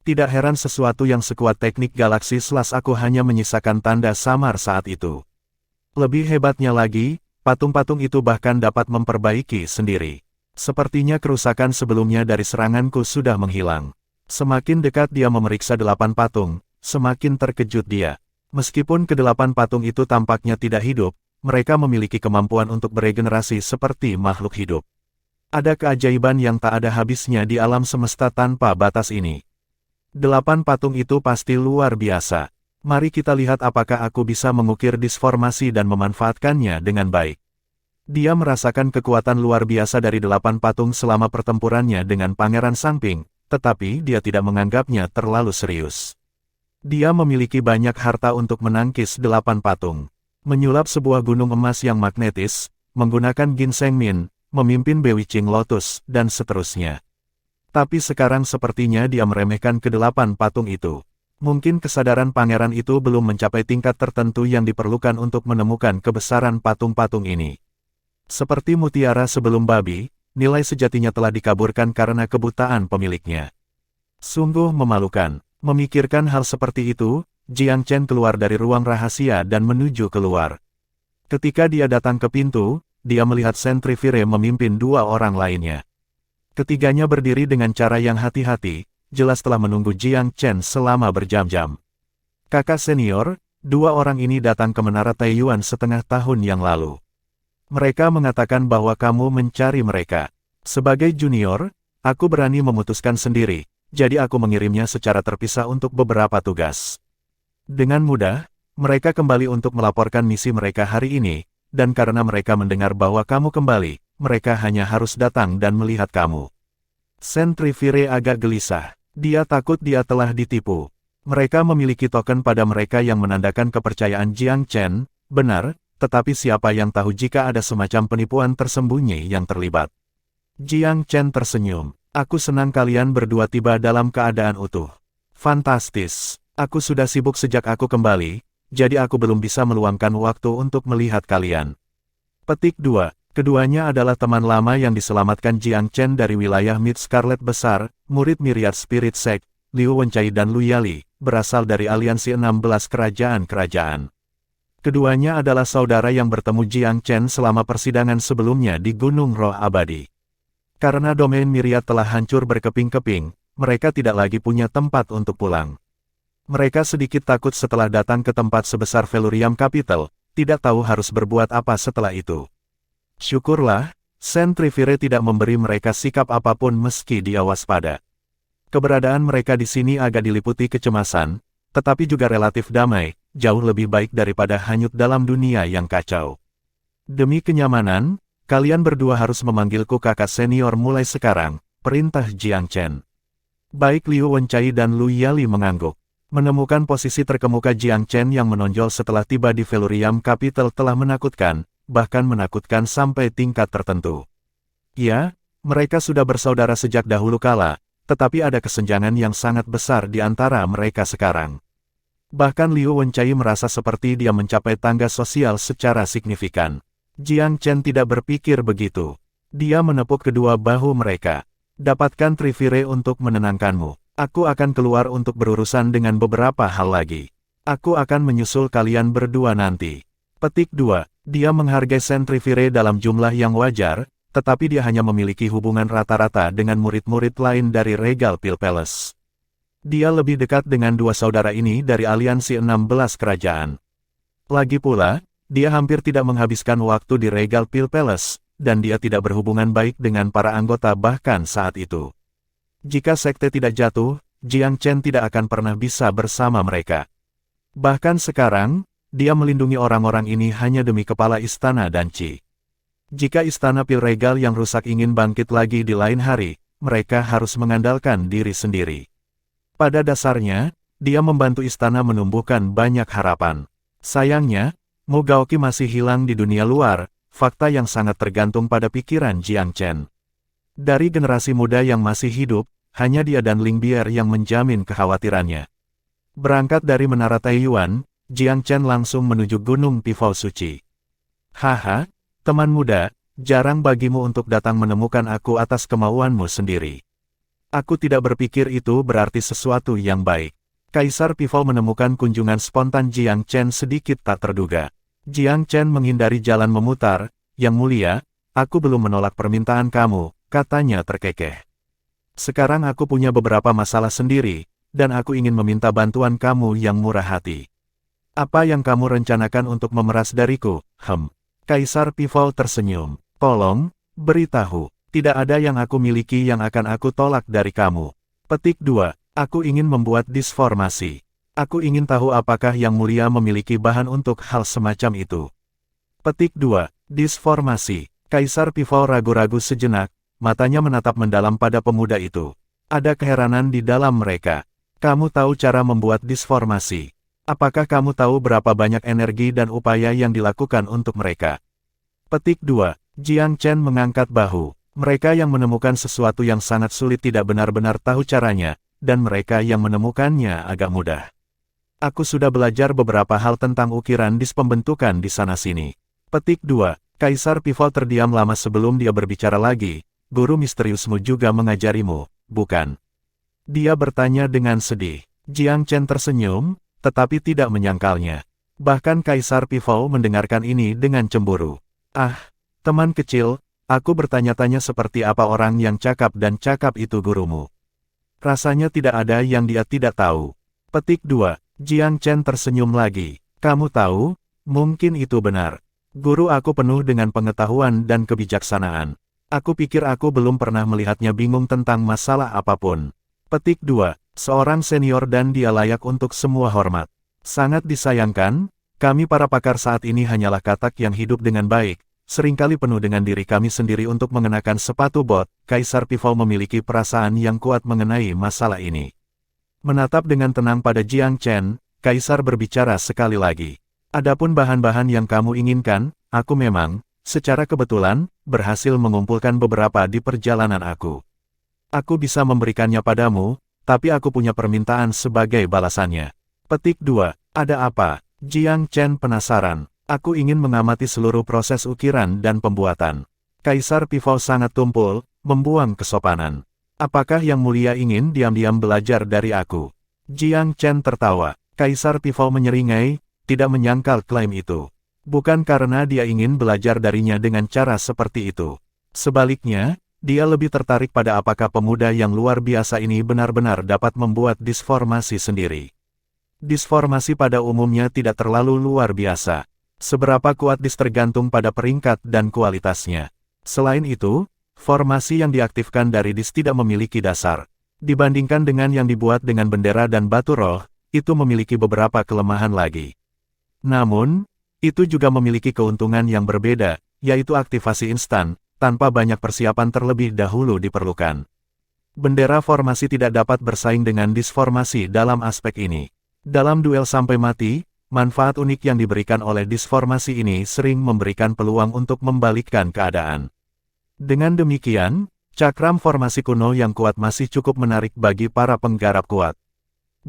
Tidak heran sesuatu yang sekuat teknik Galaxy Slash aku hanya menyisakan tanda samar saat itu. Lebih hebatnya lagi, patung-patung itu bahkan dapat memperbaiki sendiri. Sepertinya kerusakan sebelumnya dari seranganku sudah menghilang. Semakin dekat dia memeriksa 8 patung, semakin terkejut dia. Meskipun ke-8 patung itu tampaknya tidak hidup, mereka memiliki kemampuan untuk beregenerasi seperti makhluk hidup. Ada keajaiban yang tak ada habisnya di alam semesta tanpa batas ini. 8 patung itu pasti luar biasa. Mari kita lihat apakah aku bisa mengukir disformasi dan memanfaatkannya dengan baik. Dia merasakan kekuatan luar biasa dari 8 patung selama pertempurannya dengan Pangeran Sangping, tetapi dia tidak menganggapnya terlalu serius. Dia memiliki banyak harta untuk menangkis 8 patung. Menyulap sebuah gunung emas yang magnetis, menggunakan ginseng min, memimpin Bewitching Lotus, dan seterusnya. Tapi sekarang sepertinya dia meremehkan ke-8 patung itu. Mungkin kesadaran pangeran itu belum mencapai tingkat tertentu yang diperlukan untuk menemukan kebesaran patung-patung ini. Seperti mutiara sebelum babi, nilai sejatinya telah dikaburkan karena kebutaan pemiliknya. Sungguh memalukan. Memikirkan hal seperti itu, Jiang Chen keluar dari ruang rahasia dan menuju keluar. Ketika dia datang ke pintu, dia melihat Sentry Fire memimpin 2 orang lainnya. Ketiganya berdiri dengan cara yang hati-hati, jelas telah menunggu Jiang Chen selama berjam-jam. Kakak senior, 2 orang ini datang ke Menara Taiyuan setengah tahun yang lalu. Mereka mengatakan bahwa kamu mencari mereka. Sebagai junior, aku berani memutuskan sendiri. Jadi aku mengirimnya secara terpisah untuk beberapa tugas. Dengan mudah, mereka kembali untuk melaporkan misi mereka hari ini, dan karena mereka mendengar bahwa kamu kembali, mereka hanya harus datang dan melihat kamu. Sentry Fire agak gelisah. Dia takut dia telah ditipu. Mereka memiliki token pada mereka yang menandakan kepercayaan Jiang Chen, benar, tetapi siapa yang tahu jika ada semacam penipuan tersembunyi yang terlibat. Jiang Chen tersenyum. Aku senang kalian berdua tiba dalam keadaan utuh. Fantastis. Aku sudah sibuk sejak aku kembali, jadi aku belum bisa meluangkan waktu untuk melihat kalian. Petik 2. Keduanya adalah teman lama yang diselamatkan Jiang Chen dari wilayah Mid Scarlet Besar, murid Myriad Spirit Sect, Liu Wenchai dan Lu Yali, berasal dari aliansi 16 kerajaan-kerajaan. Keduanya adalah saudara yang bertemu Jiang Chen selama persidangan sebelumnya di Gunung Roh Abadi. Karena domain Myriad telah hancur berkeping-keping, mereka tidak lagi punya tempat untuk pulang. Mereka sedikit takut setelah datang ke tempat sebesar Velurium Capital, tidak tahu harus berbuat apa setelah itu. Syukurlah, Sentry Fire tidak memberi mereka sikap apapun meski dia waspada. Keberadaan mereka di sini agak diliputi kecemasan, tetapi juga relatif damai, jauh lebih baik daripada hanyut dalam dunia yang kacau. Demi kenyamanan, kalian berdua harus memanggilku kakak senior mulai sekarang, perintah Jiang Chen. Baik Liu Wencai dan Lu Yali mengangguk. Menemukan posisi terkemuka Jiang Chen yang menonjol setelah tiba di Velurium Capital telah menakutkan, bahkan menakutkan sampai tingkat tertentu. Ya, mereka sudah bersaudara sejak dahulu kala, tetapi ada kesenjangan yang sangat besar di antara mereka sekarang. Bahkan Liu Wencai merasa seperti dia mencapai tangga sosial secara signifikan. Jiang Chen tidak berpikir begitu. Dia menepuk kedua bahu mereka. Dapatkan Trivire untuk menenangkanmu. Aku akan keluar untuk berurusan dengan beberapa hal lagi. Aku akan menyusul kalian berdua nanti. Petik 2. Dia menghargai Sen Trivire dalam jumlah yang wajar, tetapi dia hanya memiliki hubungan rata-rata dengan murid-murid lain dari Regal Pil Palace. Dia lebih dekat dengan dua saudara ini dari aliansi 16 kerajaan. Lagi pula, dia hampir tidak menghabiskan waktu di Regal Pil Palace, dan dia tidak berhubungan baik dengan para anggota bahkan saat itu. Jika sekte tidak jatuh, Jiang Chen tidak akan pernah bisa bersama mereka. Bahkan sekarang, dia melindungi orang-orang ini hanya demi kepala istana dan Qi. Jika istana Pil Regal yang rusak ingin bangkit lagi di lain hari, mereka harus mengandalkan diri sendiri. Pada dasarnya, dia membantu istana menumbuhkan banyak harapan. Sayangnya, Mu Gaoqi masih hilang di dunia luar, fakta yang sangat tergantung pada pikiran Jiang Chen. Dari generasi muda yang masih hidup, hanya dia dan Ling Bier yang menjamin kekhawatirannya. Berangkat dari Menara Taiyuan, Jiang Chen langsung menuju Gunung Pifau Suci. Haha, teman muda, jarang bagimu untuk datang menemukan aku atas kemauanmu sendiri. Aku tidak berpikir itu berarti sesuatu yang baik. Kaisar Pifau menemukan kunjungan spontan Jiang Chen sedikit tak terduga. Jiang Chen menghindari jalan memutar, Yang Mulia, aku belum menolak permintaan kamu, katanya terkekeh. Sekarang aku punya beberapa masalah sendiri, dan aku ingin meminta bantuan kamu yang murah hati. Apa yang kamu rencanakan untuk memeras dariku, Kaisar Pifau tersenyum. Tolong, beritahu, tidak ada yang aku miliki yang akan aku tolak dari kamu. Petik 2, aku ingin membuat disformasi. Aku ingin tahu apakah Yang Mulia memiliki bahan untuk hal semacam itu. Petik 2, disformasi. Kaisar Pifau ragu-ragu sejenak, matanya menatap mendalam pada pemuda itu. Ada keheranan di dalam mereka. Kamu tahu cara membuat disformasi. Apakah kamu tahu berapa banyak energi dan upaya yang dilakukan untuk mereka? Petik 2. Jiang Chen mengangkat bahu. Mereka yang menemukan sesuatu yang sangat sulit tidak benar-benar tahu caranya, dan mereka yang menemukannya agak mudah. Aku sudah belajar beberapa hal tentang ukiran dis pembentukan di sana-sini. Petik 2. Kaisar Pifau terdiam lama sebelum dia berbicara lagi. Guru misteriusmu juga mengajarimu, bukan? Dia bertanya dengan sedih. Jiang Chen tersenyum, tetapi tidak menyangkalnya. Bahkan Kaisar Pifau mendengarkan ini dengan cemburu. Ah, teman kecil, aku bertanya-tanya seperti apa orang yang cakap dan cakap itu gurumu. Rasanya tidak ada yang dia tidak tahu. Petik 2, Jiang Chen tersenyum lagi. Kamu tahu, mungkin itu benar. Guru aku penuh dengan pengetahuan dan kebijaksanaan. Aku pikir aku belum pernah melihatnya bingung tentang masalah apapun. Petik 2. Seorang senior dan dia layak untuk semua hormat. Sangat disayangkan, kami para pakar saat ini hanyalah katak yang hidup dengan baik, seringkali penuh dengan diri kami sendiri untuk mengenakan sepatu bot. Kaisar Pifau memiliki perasaan yang kuat mengenai masalah ini. Menatap dengan tenang pada Jiang Chen, Kaisar berbicara sekali lagi. Adapun bahan-bahan yang kamu inginkan, aku memang, secara kebetulan, berhasil mengumpulkan beberapa di perjalanan aku. Aku bisa memberikannya padamu, tapi aku punya permintaan sebagai balasannya. Petik 2, ada apa? Jiang Chen penasaran. Aku ingin mengamati seluruh proses ukiran dan pembuatan. Kaisar Pifau sangat tumpul, membuang kesopanan. Apakah Yang Mulia ingin diam-diam belajar dari aku? Jiang Chen tertawa. Kaisar Pifau menyeringai, tidak menyangkal klaim itu. Bukan karena dia ingin belajar darinya dengan cara seperti itu. Sebaliknya, dia lebih tertarik pada apakah pemuda yang luar biasa ini benar-benar dapat membuat disformasi sendiri. Disformasi pada umumnya tidak terlalu luar biasa. Seberapa kuat dis tergantung pada peringkat dan kualitasnya. Selain itu, formasi yang diaktifkan dari dis tidak memiliki dasar. Dibandingkan dengan yang dibuat dengan bendera dan batu roh, itu memiliki beberapa kelemahan lagi. Namun, Itu juga memiliki keuntungan yang berbeda, yaitu aktivasi instan, tanpa banyak persiapan terlebih dahulu diperlukan. Bendera formasi tidak dapat bersaing dengan disformasi dalam aspek ini. Dalam duel sampai mati, manfaat unik yang diberikan oleh disformasi ini sering memberikan peluang untuk membalikkan keadaan. Dengan demikian, cakram formasi kuno yang kuat masih cukup menarik bagi para penggarap kuat.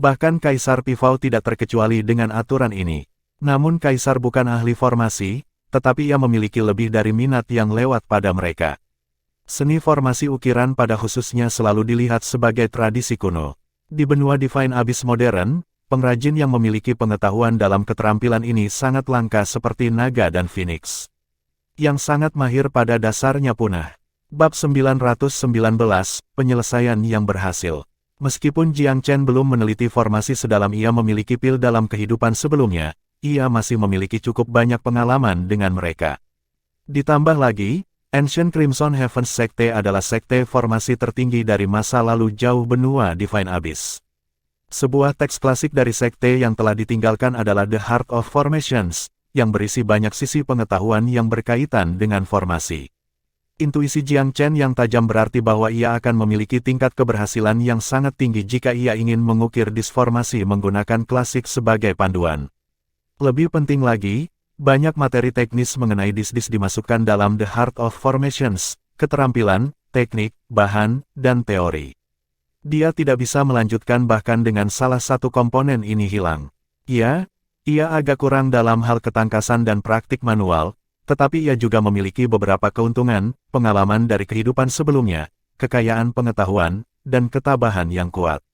Bahkan Kaisar Pivau tidak terkecuali dengan aturan ini. Namun Kaisar bukan ahli formasi, tetapi ia memiliki lebih dari minat yang lewat pada mereka. Seni formasi ukiran pada khususnya selalu dilihat sebagai tradisi kuno. Di benua Divine Abyss modern, pengrajin yang memiliki pengetahuan dalam keterampilan ini sangat langka seperti naga dan phoenix, yang sangat mahir pada dasarnya punah. Bab 919, Penyelesaian yang berhasil. Meskipun Jiang Chen belum meneliti formasi sedalam ia memiliki pil dalam kehidupan sebelumnya, ia masih memiliki cukup banyak pengalaman dengan mereka. Ditambah lagi, Ancient Crimson Heavens Sekte adalah sekte formasi tertinggi dari masa lalu jauh benua Divine Abyss. Sebuah teks klasik dari sekte yang telah ditinggalkan adalah The Heart of Formations, yang berisi banyak sisi pengetahuan yang berkaitan dengan formasi. Intuisi Jiang Chen yang tajam berarti bahwa ia akan memiliki tingkat keberhasilan yang sangat tinggi jika ia ingin mengukir disformasi menggunakan klasik sebagai panduan. Lebih penting lagi, banyak materi teknis mengenai dis dimasukkan dalam The Heart of Formations, keterampilan, teknik, bahan, dan teori. Dia tidak bisa melanjutkan bahkan dengan salah satu komponen ini hilang. Ia agak kurang dalam hal ketangkasan dan praktik manual, tetapi ia juga memiliki beberapa keuntungan, pengalaman dari kehidupan sebelumnya, kekayaan pengetahuan, dan ketabahan yang kuat.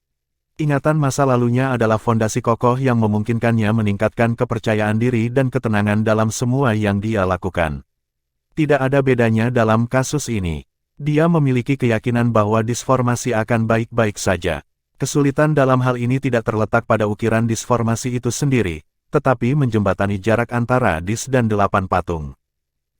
Ingatan masa lalunya adalah fondasi kokoh yang memungkinkannya meningkatkan kepercayaan diri dan ketenangan dalam semua yang dia lakukan. Tidak ada bedanya dalam kasus ini. Dia memiliki keyakinan bahwa disformasi akan baik-baik saja. Kesulitan dalam hal ini tidak terletak pada ukiran disformasi itu sendiri, tetapi menjembatani jarak antara dis dan 8 patung.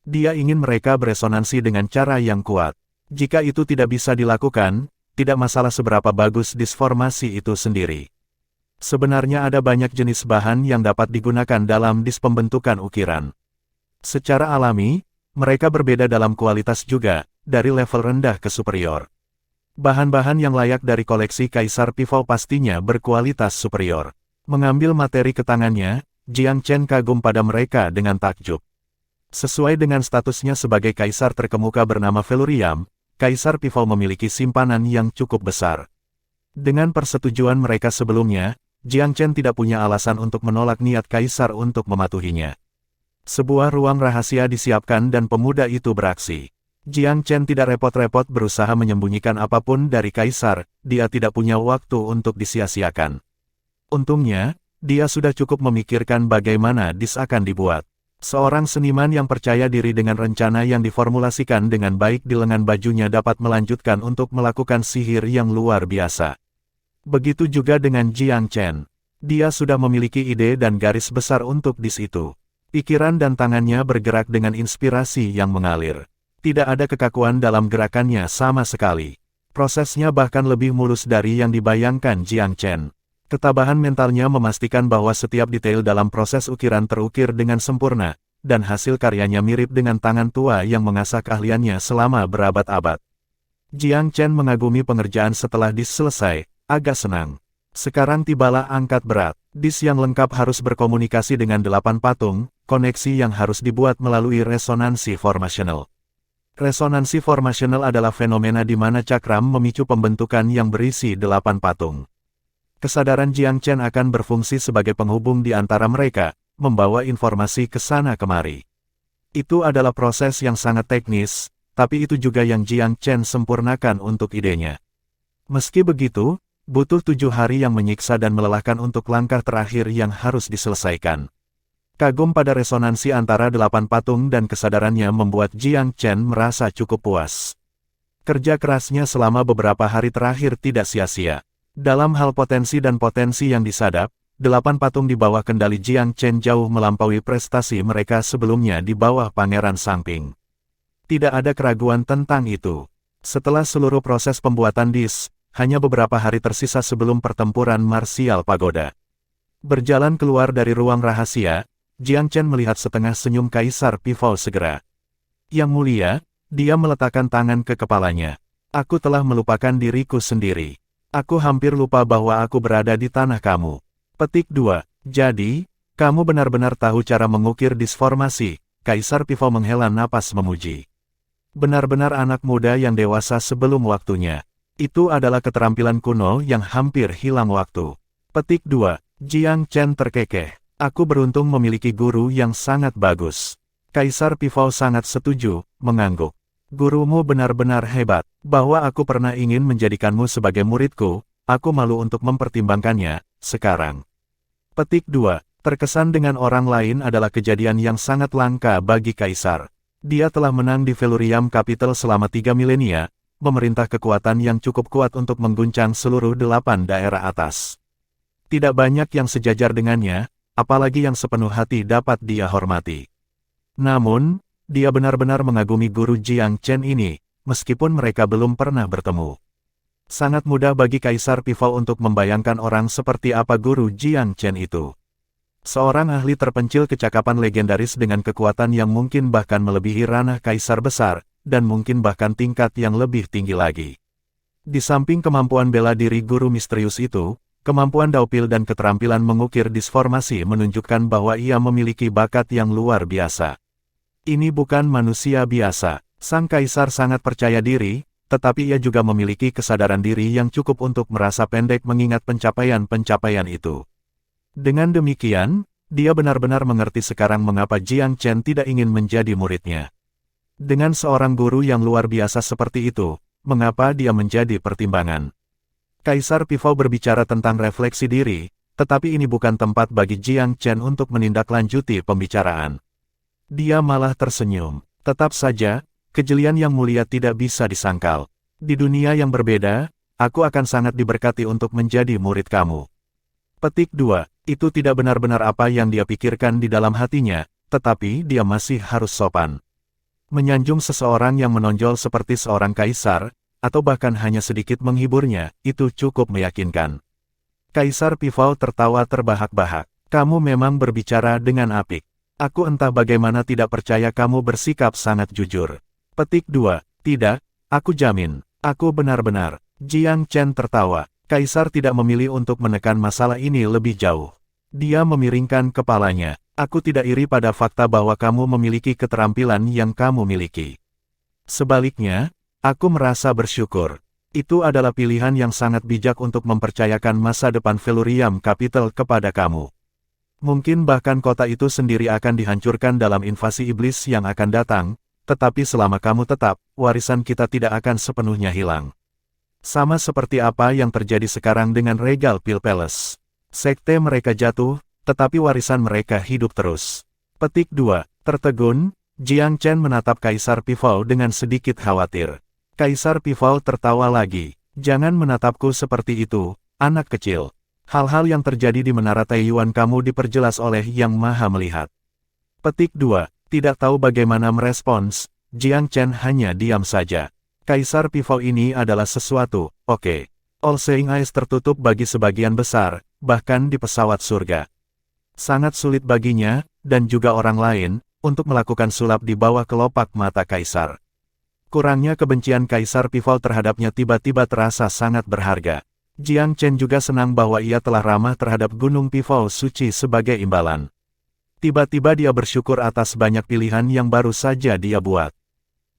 Dia ingin mereka beresonansi dengan cara yang kuat. Jika itu tidak bisa dilakukan, tidak masalah seberapa bagus disformasi itu sendiri. Sebenarnya ada banyak jenis bahan yang dapat digunakan dalam dis pembentukan ukiran. Secara alami, mereka berbeda dalam kualitas juga, dari level rendah ke superior. Bahan-bahan yang layak dari koleksi Kaisar Pivau pastinya berkualitas superior. Mengambil materi ke tangannya, Jiang Chen kagum pada mereka dengan takjub. Sesuai dengan statusnya sebagai kaisar terkemuka bernama Velurium, Kaisar Pivau memiliki simpanan yang cukup besar. Dengan persetujuan mereka sebelumnya, Jiang Chen tidak punya alasan untuk menolak niat kaisar untuk mematuhinya. Sebuah ruang rahasia disiapkan dan pemuda itu beraksi. Jiang Chen tidak repot-repot berusaha menyembunyikan apapun dari kaisar, dia tidak punya waktu untuk disia-siakan. Untungnya, dia sudah cukup memikirkan bagaimana dis akan dibuat. Seorang seniman yang percaya diri dengan rencana yang diformulasikan dengan baik di lengan bajunya dapat melanjutkan untuk melakukan sihir yang luar biasa. Begitu juga dengan Jiang Chen. Dia sudah memiliki ide dan garis besar untuk dis itu. Pikiran dan tangannya bergerak dengan inspirasi yang mengalir. Tidak ada kekakuan dalam gerakannya sama sekali. Prosesnya bahkan lebih mulus dari yang dibayangkan Jiang Chen. Ketabahan mentalnya memastikan bahwa setiap detail dalam proses ukiran terukir dengan sempurna, dan hasil karyanya mirip dengan tangan tua yang mengasah keahliannya selama berabad-abad. Jiang Chen mengagumi pengerjaan setelah dis selesai, agak senang. Sekarang tibalah angkat berat. Dis yang lengkap harus berkomunikasi dengan 8 patung, koneksi yang harus dibuat melalui resonansi formasional. Resonansi formasional adalah fenomena di mana cakram memicu pembentukan yang berisi 8 patung. Kesadaran Jiang Chen akan berfungsi sebagai penghubung di antara mereka, membawa informasi ke sana kemari. Itu adalah proses yang sangat teknis, tapi itu juga yang Jiang Chen sempurnakan untuk idenya. Meski begitu, butuh 7 hari yang menyiksa dan melelahkan untuk langkah terakhir yang harus diselesaikan. Kagum pada resonansi antara 8 patung dan kesadarannya membuat Jiang Chen merasa cukup puas. Kerja kerasnya selama beberapa hari terakhir tidak sia-sia. Dalam hal potensi dan potensi yang disadap, 8 patung di bawah kendali Jiang Chen jauh melampaui prestasi mereka sebelumnya di bawah Pangeran Sangping. Tidak ada keraguan tentang itu. Setelah seluruh proses pembuatan dis, hanya beberapa hari tersisa sebelum pertempuran marsial pagoda. Berjalan keluar dari ruang rahasia, Jiang Chen melihat setengah senyum Kaisar Pifao segera. Yang mulia, dia meletakkan tangan ke kepalanya. Aku telah melupakan diriku sendiri. Aku hampir lupa bahwa aku berada di tanah kamu. Petik 2. Jadi, kamu benar-benar tahu cara mengukir disformasi. Kaisar Pifao menghela napas memuji. Benar-benar anak muda yang dewasa sebelum waktunya. Itu adalah keterampilan kuno yang hampir hilang waktu. Petik 2. Jiang Chen terkekeh. Aku beruntung memiliki guru yang sangat bagus. Kaisar Pifao sangat setuju, mengangguk. Gurumu benar-benar hebat. Bahwa aku pernah ingin menjadikanmu sebagai muridku, aku malu untuk mempertimbangkannya, sekarang. Petik 2. Terkesan dengan orang lain adalah kejadian yang sangat langka bagi Kaisar. Dia telah menang di Felurium Capital selama 3 milenia, memerintah kekuatan yang cukup kuat untuk mengguncang seluruh 8 daerah atas. Tidak banyak yang sejajar dengannya, apalagi yang sepenuh hati dapat dia hormati. Namun, dia benar-benar mengagumi guru Jiang Chen ini, meskipun mereka belum pernah bertemu. Sangat mudah bagi Kaisar Pifao untuk membayangkan orang seperti apa guru Jiang Chen itu. Seorang ahli terpencil kecakapan legendaris dengan kekuatan yang mungkin bahkan melebihi ranah Kaisar besar, dan mungkin bahkan tingkat yang lebih tinggi lagi. Di samping kemampuan bela diri guru misterius itu, kemampuan daupil dan keterampilan mengukir disformasi menunjukkan bahwa ia memiliki bakat yang luar biasa. Ini bukan manusia biasa. Sang Kaisar sangat percaya diri, tetapi ia juga memiliki kesadaran diri yang cukup untuk merasa pendek mengingat pencapaian-pencapaian itu. Dengan demikian, dia benar-benar mengerti sekarang mengapa Jiang Chen tidak ingin menjadi muridnya. Dengan seorang guru yang luar biasa seperti itu, mengapa dia menjadi pertimbangan? Kaisar Pifao berbicara tentang refleksi diri, tetapi ini bukan tempat bagi Jiang Chen untuk menindaklanjuti pembicaraan. Dia malah tersenyum. Tetap saja, kejelian yang mulia tidak bisa disangkal. Di dunia yang berbeda, aku akan sangat diberkati untuk menjadi murid kamu. Petik 2. Itu tidak benar-benar apa yang dia pikirkan di dalam hatinya, tetapi dia masih harus sopan. Menyanjung seseorang yang menonjol seperti seorang kaisar, atau bahkan hanya sedikit menghiburnya, itu cukup meyakinkan. Kaisar Pifao tertawa terbahak-bahak. Kamu memang berbicara dengan apik. Aku entah bagaimana tidak percaya kamu bersikap sangat jujur. Petik 2. Tidak, aku jamin. Aku benar-benar. Jiang Chen tertawa. Kaisar tidak memilih untuk menekan masalah ini lebih jauh. Dia memiringkan kepalanya. Aku tidak iri pada fakta bahwa kamu memiliki keterampilan yang kamu miliki. Sebaliknya, aku merasa bersyukur. Itu adalah pilihan yang sangat bijak untuk mempercayakan masa depan Felurium Capital kepada kamu. Mungkin bahkan kota itu sendiri akan dihancurkan dalam invasi iblis yang akan datang, tetapi selama kamu tetap, warisan kita tidak akan sepenuhnya hilang. Sama seperti apa yang terjadi sekarang dengan Regal Pil Palace. Sekte mereka jatuh, tetapi warisan mereka hidup terus. Petik 2. Tertegun, Jiang Chen menatap Kaisar Pifao dengan sedikit khawatir. Kaisar Pifao tertawa lagi. Jangan menatapku seperti itu, anak kecil. Hal-hal yang terjadi di Menara Taiyuan kamu diperjelas oleh Yang Maha Melihat. Petik 2. Tidak tahu bagaimana merespons, Jiang Chen hanya diam saja. Kaisar Pifao ini adalah sesuatu, oke. All Seeing Eyes tertutup bagi sebagian besar, bahkan di pesawat surga. Sangat sulit baginya, dan juga orang lain, untuk melakukan sulap di bawah kelopak mata Kaisar. Kurangnya kebencian Kaisar Pifao terhadapnya tiba-tiba terasa sangat berharga. Jiang Chen juga senang bahwa ia telah ramah terhadap Gunung Pifao Suci sebagai imbalan. Tiba-tiba dia bersyukur atas banyak pilihan yang baru saja dia buat.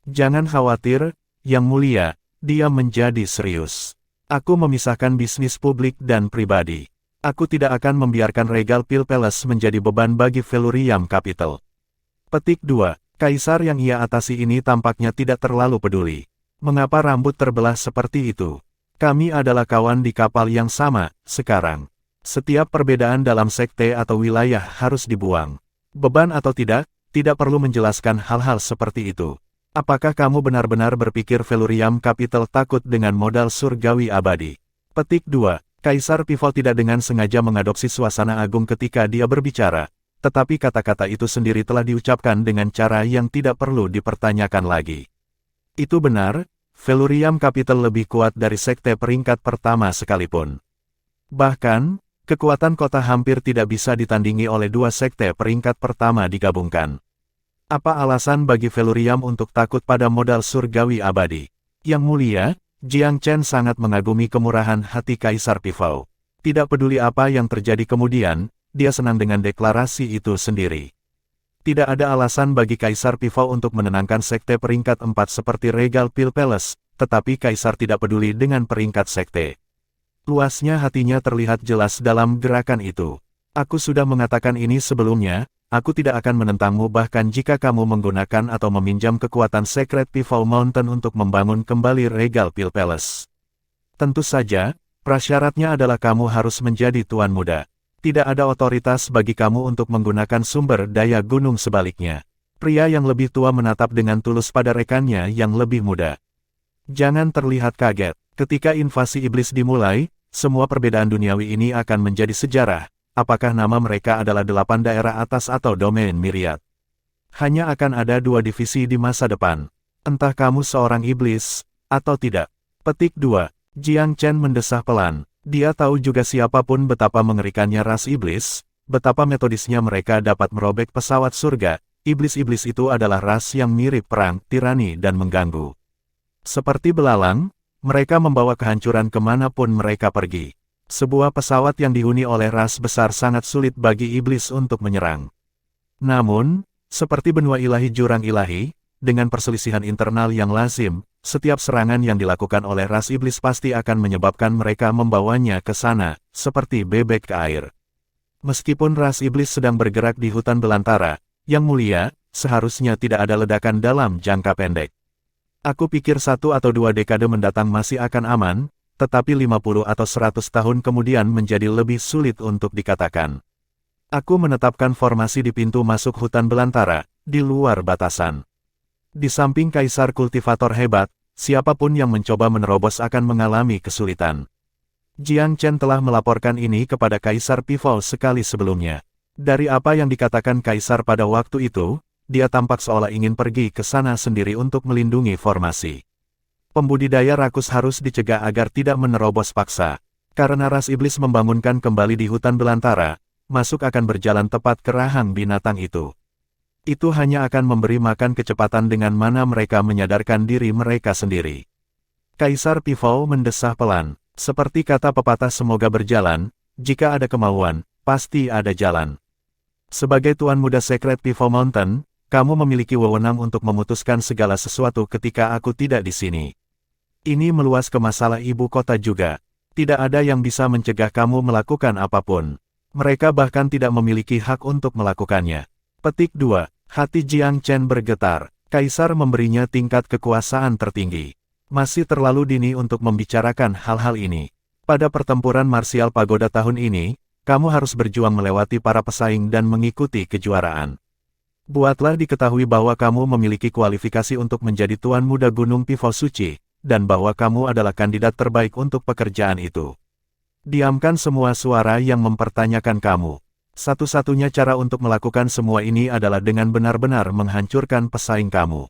Jangan khawatir, Yang Mulia, dia menjadi serius. Aku memisahkan bisnis publik dan pribadi. Aku tidak akan membiarkan Regal Pil Palace menjadi beban bagi Felurium Capital. Petik 2. Kaisar yang ia atasi ini tampaknya tidak terlalu peduli. Mengapa rambut terbelah seperti itu? Kami adalah kawan di kapal yang sama, sekarang. Setiap perbedaan dalam sekte atau wilayah harus dibuang. Beban atau tidak perlu menjelaskan hal-hal seperti itu. Apakah kamu benar-benar berpikir Felurium Capital takut dengan modal surgawi abadi? Petik 2. Kaisar Pifao tidak dengan sengaja mengadopsi suasana agung ketika dia berbicara, tetapi kata-kata itu sendiri telah diucapkan dengan cara yang tidak perlu dipertanyakan lagi. Itu benar. Felurium Capital lebih kuat dari sekte peringkat pertama sekalipun. Bahkan, Kekuatan kota hampir tidak bisa ditandingi oleh dua sekte peringkat pertama digabungkan. Apa alasan bagi Feluriam untuk takut pada modal surgawi abadi? Yang mulia, Jiang Chen sangat mengagumi kemurahan hati Kaisar Pifao. Tidak peduli apa yang terjadi kemudian, dia senang dengan deklarasi itu sendiri. Tidak ada alasan bagi Kaisar Pifao untuk menenangkan sekte peringkat 4 seperti Regal Pil Palace, tetapi Kaisar tidak peduli dengan peringkat sekte. Luasnya hatinya terlihat jelas dalam gerakan itu. Aku sudah mengatakan ini sebelumnya, aku tidak akan menentangmu bahkan jika kamu menggunakan atau meminjam kekuatan Secret Pifao Mountain untuk membangun kembali Regal Pil Palace. Tentu saja, prasyaratnya adalah kamu harus menjadi tuan muda. Tidak ada otoritas bagi kamu untuk menggunakan sumber daya gunung sebaliknya. Pria yang lebih tua menatap dengan tulus pada rekannya yang lebih muda. Jangan terlihat kaget. Ketika invasi iblis dimulai, semua perbedaan duniawi ini akan menjadi sejarah. Apakah nama mereka adalah 8 daerah atas atau domain Myriad? Hanya akan ada 2 divisi di masa depan. Entah kamu seorang iblis, atau tidak. Petik 2. Jiang Chen mendesah pelan. Dia tahu juga siapapun betapa mengerikannya ras iblis, betapa metodisnya mereka dapat merobek pesawat surga. Iblis-iblis itu adalah ras yang mirip perang, tirani dan mengganggu. Seperti belalang, mereka membawa kehancuran kemanapun mereka pergi. Sebuah pesawat yang dihuni oleh ras besar sangat sulit bagi iblis untuk menyerang. Namun, seperti benua ilahi jurang ilahi, dengan perselisihan internal yang lazim, setiap serangan yang dilakukan oleh ras iblis pasti akan menyebabkan mereka membawanya ke sana, seperti bebek ke air. Meskipun ras iblis sedang bergerak di hutan belantara, yang mulia, seharusnya tidak ada ledakan dalam jangka pendek. Aku pikir 1 atau 2 dekade mendatang masih akan aman, tetapi 50 atau 100 tahun kemudian menjadi lebih sulit untuk dikatakan. Aku menetapkan formasi di pintu masuk hutan belantara, di luar batasan. Di samping Kaisar Kultivator hebat, siapapun yang mencoba menerobos akan mengalami kesulitan. Jiang Chen telah melaporkan ini kepada Kaisar Pifao sekali sebelumnya. Dari apa yang dikatakan Kaisar pada waktu itu, dia tampak seolah ingin pergi ke sana sendiri untuk melindungi formasi. Pembudidaya rakus harus dicegah agar tidak menerobos paksa. Karena ras iblis membangunkan kembali di hutan belantara, masuk akan berjalan tepat ke rahang binatang itu. Itu hanya akan memberi makan kecepatan dengan mana mereka menyadarkan diri mereka sendiri. Kaisar Pifao mendesah pelan. Seperti kata pepatah semoga berjalan, jika ada kemauan, pasti ada jalan. Sebagai tuan muda Secret Pifao Mountain, kamu memiliki wewenang untuk memutuskan segala sesuatu ketika aku tidak di sini. Ini meluas ke masalah ibu kota juga. Tidak ada yang bisa mencegah kamu melakukan apapun. Mereka bahkan tidak memiliki hak untuk melakukannya. Petik 2. Hati Jiang Chen bergetar. Kaisar memberinya tingkat kekuasaan tertinggi. Masih terlalu dini untuk membicarakan hal-hal ini. Pada pertempuran Martial Pagoda tahun ini, kamu harus berjuang melewati para pesaing dan mengikuti kejuaraan. Buatlah diketahui bahwa kamu memiliki kualifikasi untuk menjadi tuan muda Gunung Pifao Suci, dan bahwa kamu adalah kandidat terbaik untuk pekerjaan itu. Diamkan semua suara yang mempertanyakan kamu. Satu-satunya cara untuk melakukan semua ini adalah dengan benar-benar menghancurkan pesaing kamu.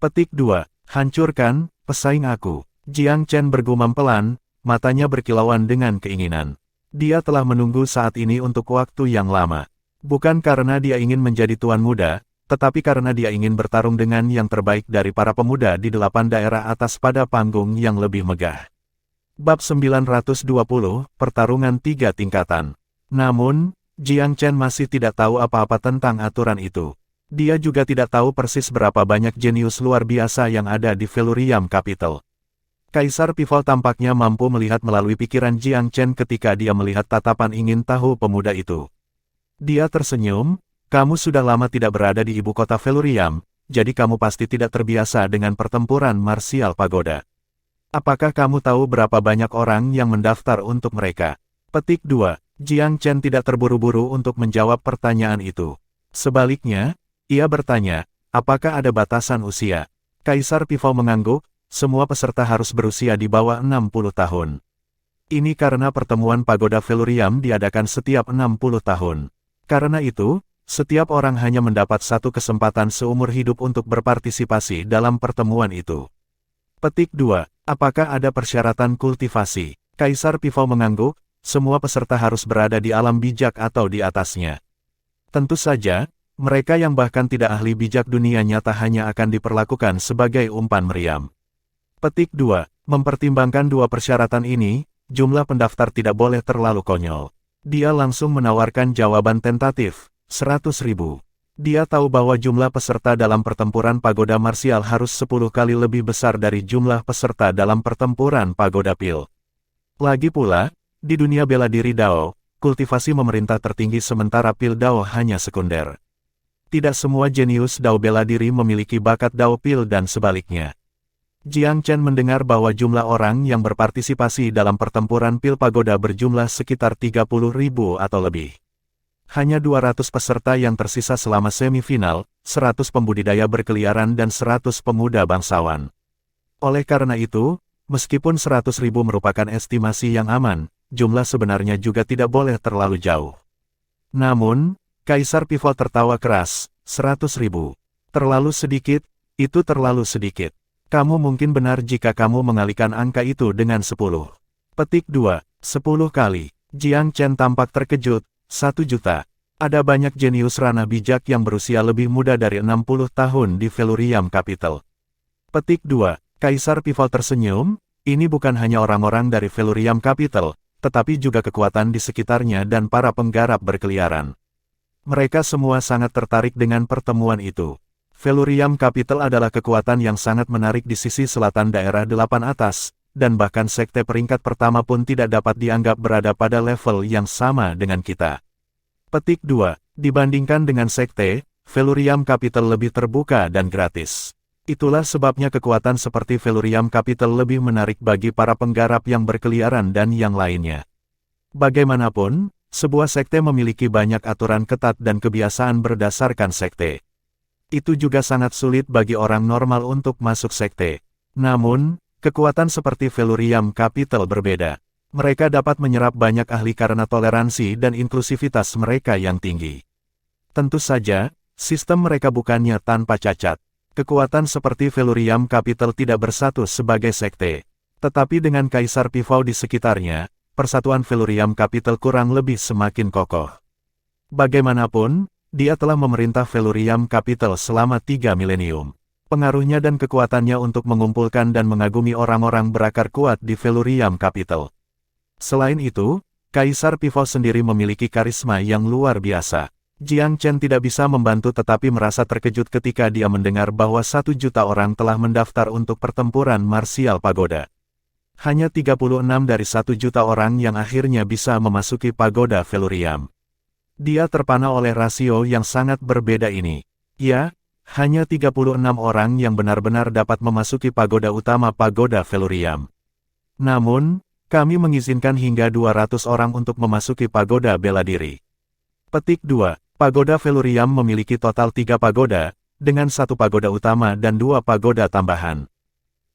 Petik 2. Hancurkan pesaing aku. Jiang Chen bergumam pelan, matanya berkilauan dengan keinginan. Dia telah menunggu saat ini untuk waktu yang lama. Bukan karena dia ingin menjadi tuan muda, tetapi karena dia ingin bertarung dengan yang terbaik dari para pemuda di 8 daerah atas pada panggung yang lebih megah. Bab 920, Pertarungan 3 Tingkatan. Namun, Jiang Chen masih tidak tahu apa-apa tentang aturan itu. Dia juga tidak tahu persis berapa banyak jenius luar biasa yang ada di Feluriam Capital. Kaisar Pifao tampaknya mampu melihat melalui pikiran Jiang Chen ketika dia melihat tatapan ingin tahu pemuda itu. Dia tersenyum, kamu sudah lama tidak berada di ibu kota Feluriam, jadi kamu pasti tidak terbiasa dengan pertempuran Martial Pagoda. Apakah kamu tahu berapa banyak orang yang mendaftar untuk mereka? Petik 2. Jiang Chen tidak terburu-buru untuk menjawab pertanyaan itu. Sebaliknya, ia bertanya, apakah ada batasan usia? Kaisar Pifao mengangguk, semua peserta harus berusia di bawah 60 tahun. Ini karena pertemuan Pagoda Feluriam diadakan setiap 60 tahun. Karena itu, setiap orang hanya mendapat satu kesempatan seumur hidup untuk berpartisipasi dalam pertemuan itu. Petik 2. Apakah ada persyaratan kultivasi? Kaisar Pifao mengangguk, semua peserta harus berada di alam bijak atau di atasnya. Tentu saja, mereka yang bahkan tidak ahli bijak dunia nyata hanya akan diperlakukan sebagai umpan meriam. Petik 2. Mempertimbangkan dua persyaratan ini, jumlah pendaftar tidak boleh terlalu konyol. Dia langsung menawarkan jawaban tentatif, 100.000. Dia tahu bahwa jumlah peserta dalam pertempuran pagoda marsial harus 10 kali lebih besar dari jumlah peserta dalam pertempuran pagoda pil. Lagi pula, di dunia bela diri Dao, kultivasi memerintah tertinggi sementara pil Dao hanya sekunder. Tidak semua jenius Dao bela diri memiliki bakat Dao pil dan sebaliknya. Jiang Chen mendengar bahwa jumlah orang yang berpartisipasi dalam pertempuran pil pagoda berjumlah sekitar 30.000 atau lebih. Hanya 200 peserta yang tersisa selama semifinal, 100 pembudidaya berkeliaran dan 100 pemuda bangsawan. Oleh karena itu, meskipun 100.000 merupakan estimasi yang aman, jumlah sebenarnya juga tidak boleh terlalu jauh. Namun, Kaisar Pivot tertawa keras, 100.000. Terlalu sedikit, itu terlalu sedikit. Kamu mungkin benar jika kamu mengalihkan angka itu dengan 10. Petik 2. 10 kali. Jiang Chen tampak terkejut, 1 juta. Ada banyak jenius ranah bijak yang berusia lebih muda dari 60 tahun di Velurium Capital. Petik 2. Kaisar Pivot tersenyum, ini bukan hanya orang-orang dari Velurium Capital, tetapi juga kekuatan di sekitarnya dan para penggarap berkeliaran. Mereka semua sangat tertarik dengan pertemuan itu. Velurium Capital adalah kekuatan yang sangat menarik di sisi selatan daerah 8 atas, dan bahkan sekte peringkat pertama pun tidak dapat dianggap berada pada level yang sama dengan kita. Petik 2. Dibandingkan dengan sekte, Velurium Capital lebih terbuka dan gratis. Itulah sebabnya kekuatan seperti Velurium Capital lebih menarik bagi para penggarap yang berkeliaran dan yang lainnya. Bagaimanapun, sebuah sekte memiliki banyak aturan ketat dan kebiasaan berdasarkan sekte. Itu juga sangat sulit bagi orang normal untuk masuk sekte. Namun, kekuatan seperti Velurium Capital berbeda. Mereka dapat menyerap banyak ahli karena toleransi dan inklusivitas mereka yang tinggi. Tentu saja, sistem mereka bukannya tanpa cacat. Kekuatan seperti Velurium Capital tidak bersatu sebagai sekte. Tetapi dengan Kaisar Pivot di sekitarnya, persatuan Velurium Capital kurang lebih semakin kokoh. Bagaimanapun, dia telah memerintah Velurium Capital selama 3 milenium. Pengaruhnya dan kekuatannya untuk mengumpulkan dan mengagumi orang-orang berakar kuat di Velurium Capital. Selain itu, Kaisar Pivot sendiri memiliki karisma yang luar biasa. Jiang Chen tidak bisa membantu tetapi merasa terkejut ketika dia mendengar bahwa 1 juta orang telah mendaftar untuk pertempuran marsial pagoda. Hanya 36 dari 1 juta orang yang akhirnya bisa memasuki pagoda Velurium. Dia terpana oleh rasio yang sangat berbeda ini. Ya, hanya 36 orang yang benar-benar dapat memasuki pagoda utama pagoda Velurium. Namun, kami mengizinkan hingga 200 orang untuk memasuki pagoda bela diri. Petik 2. Pagoda Velurium memiliki total 3 pagoda, dengan 1 pagoda utama dan 2 pagoda tambahan.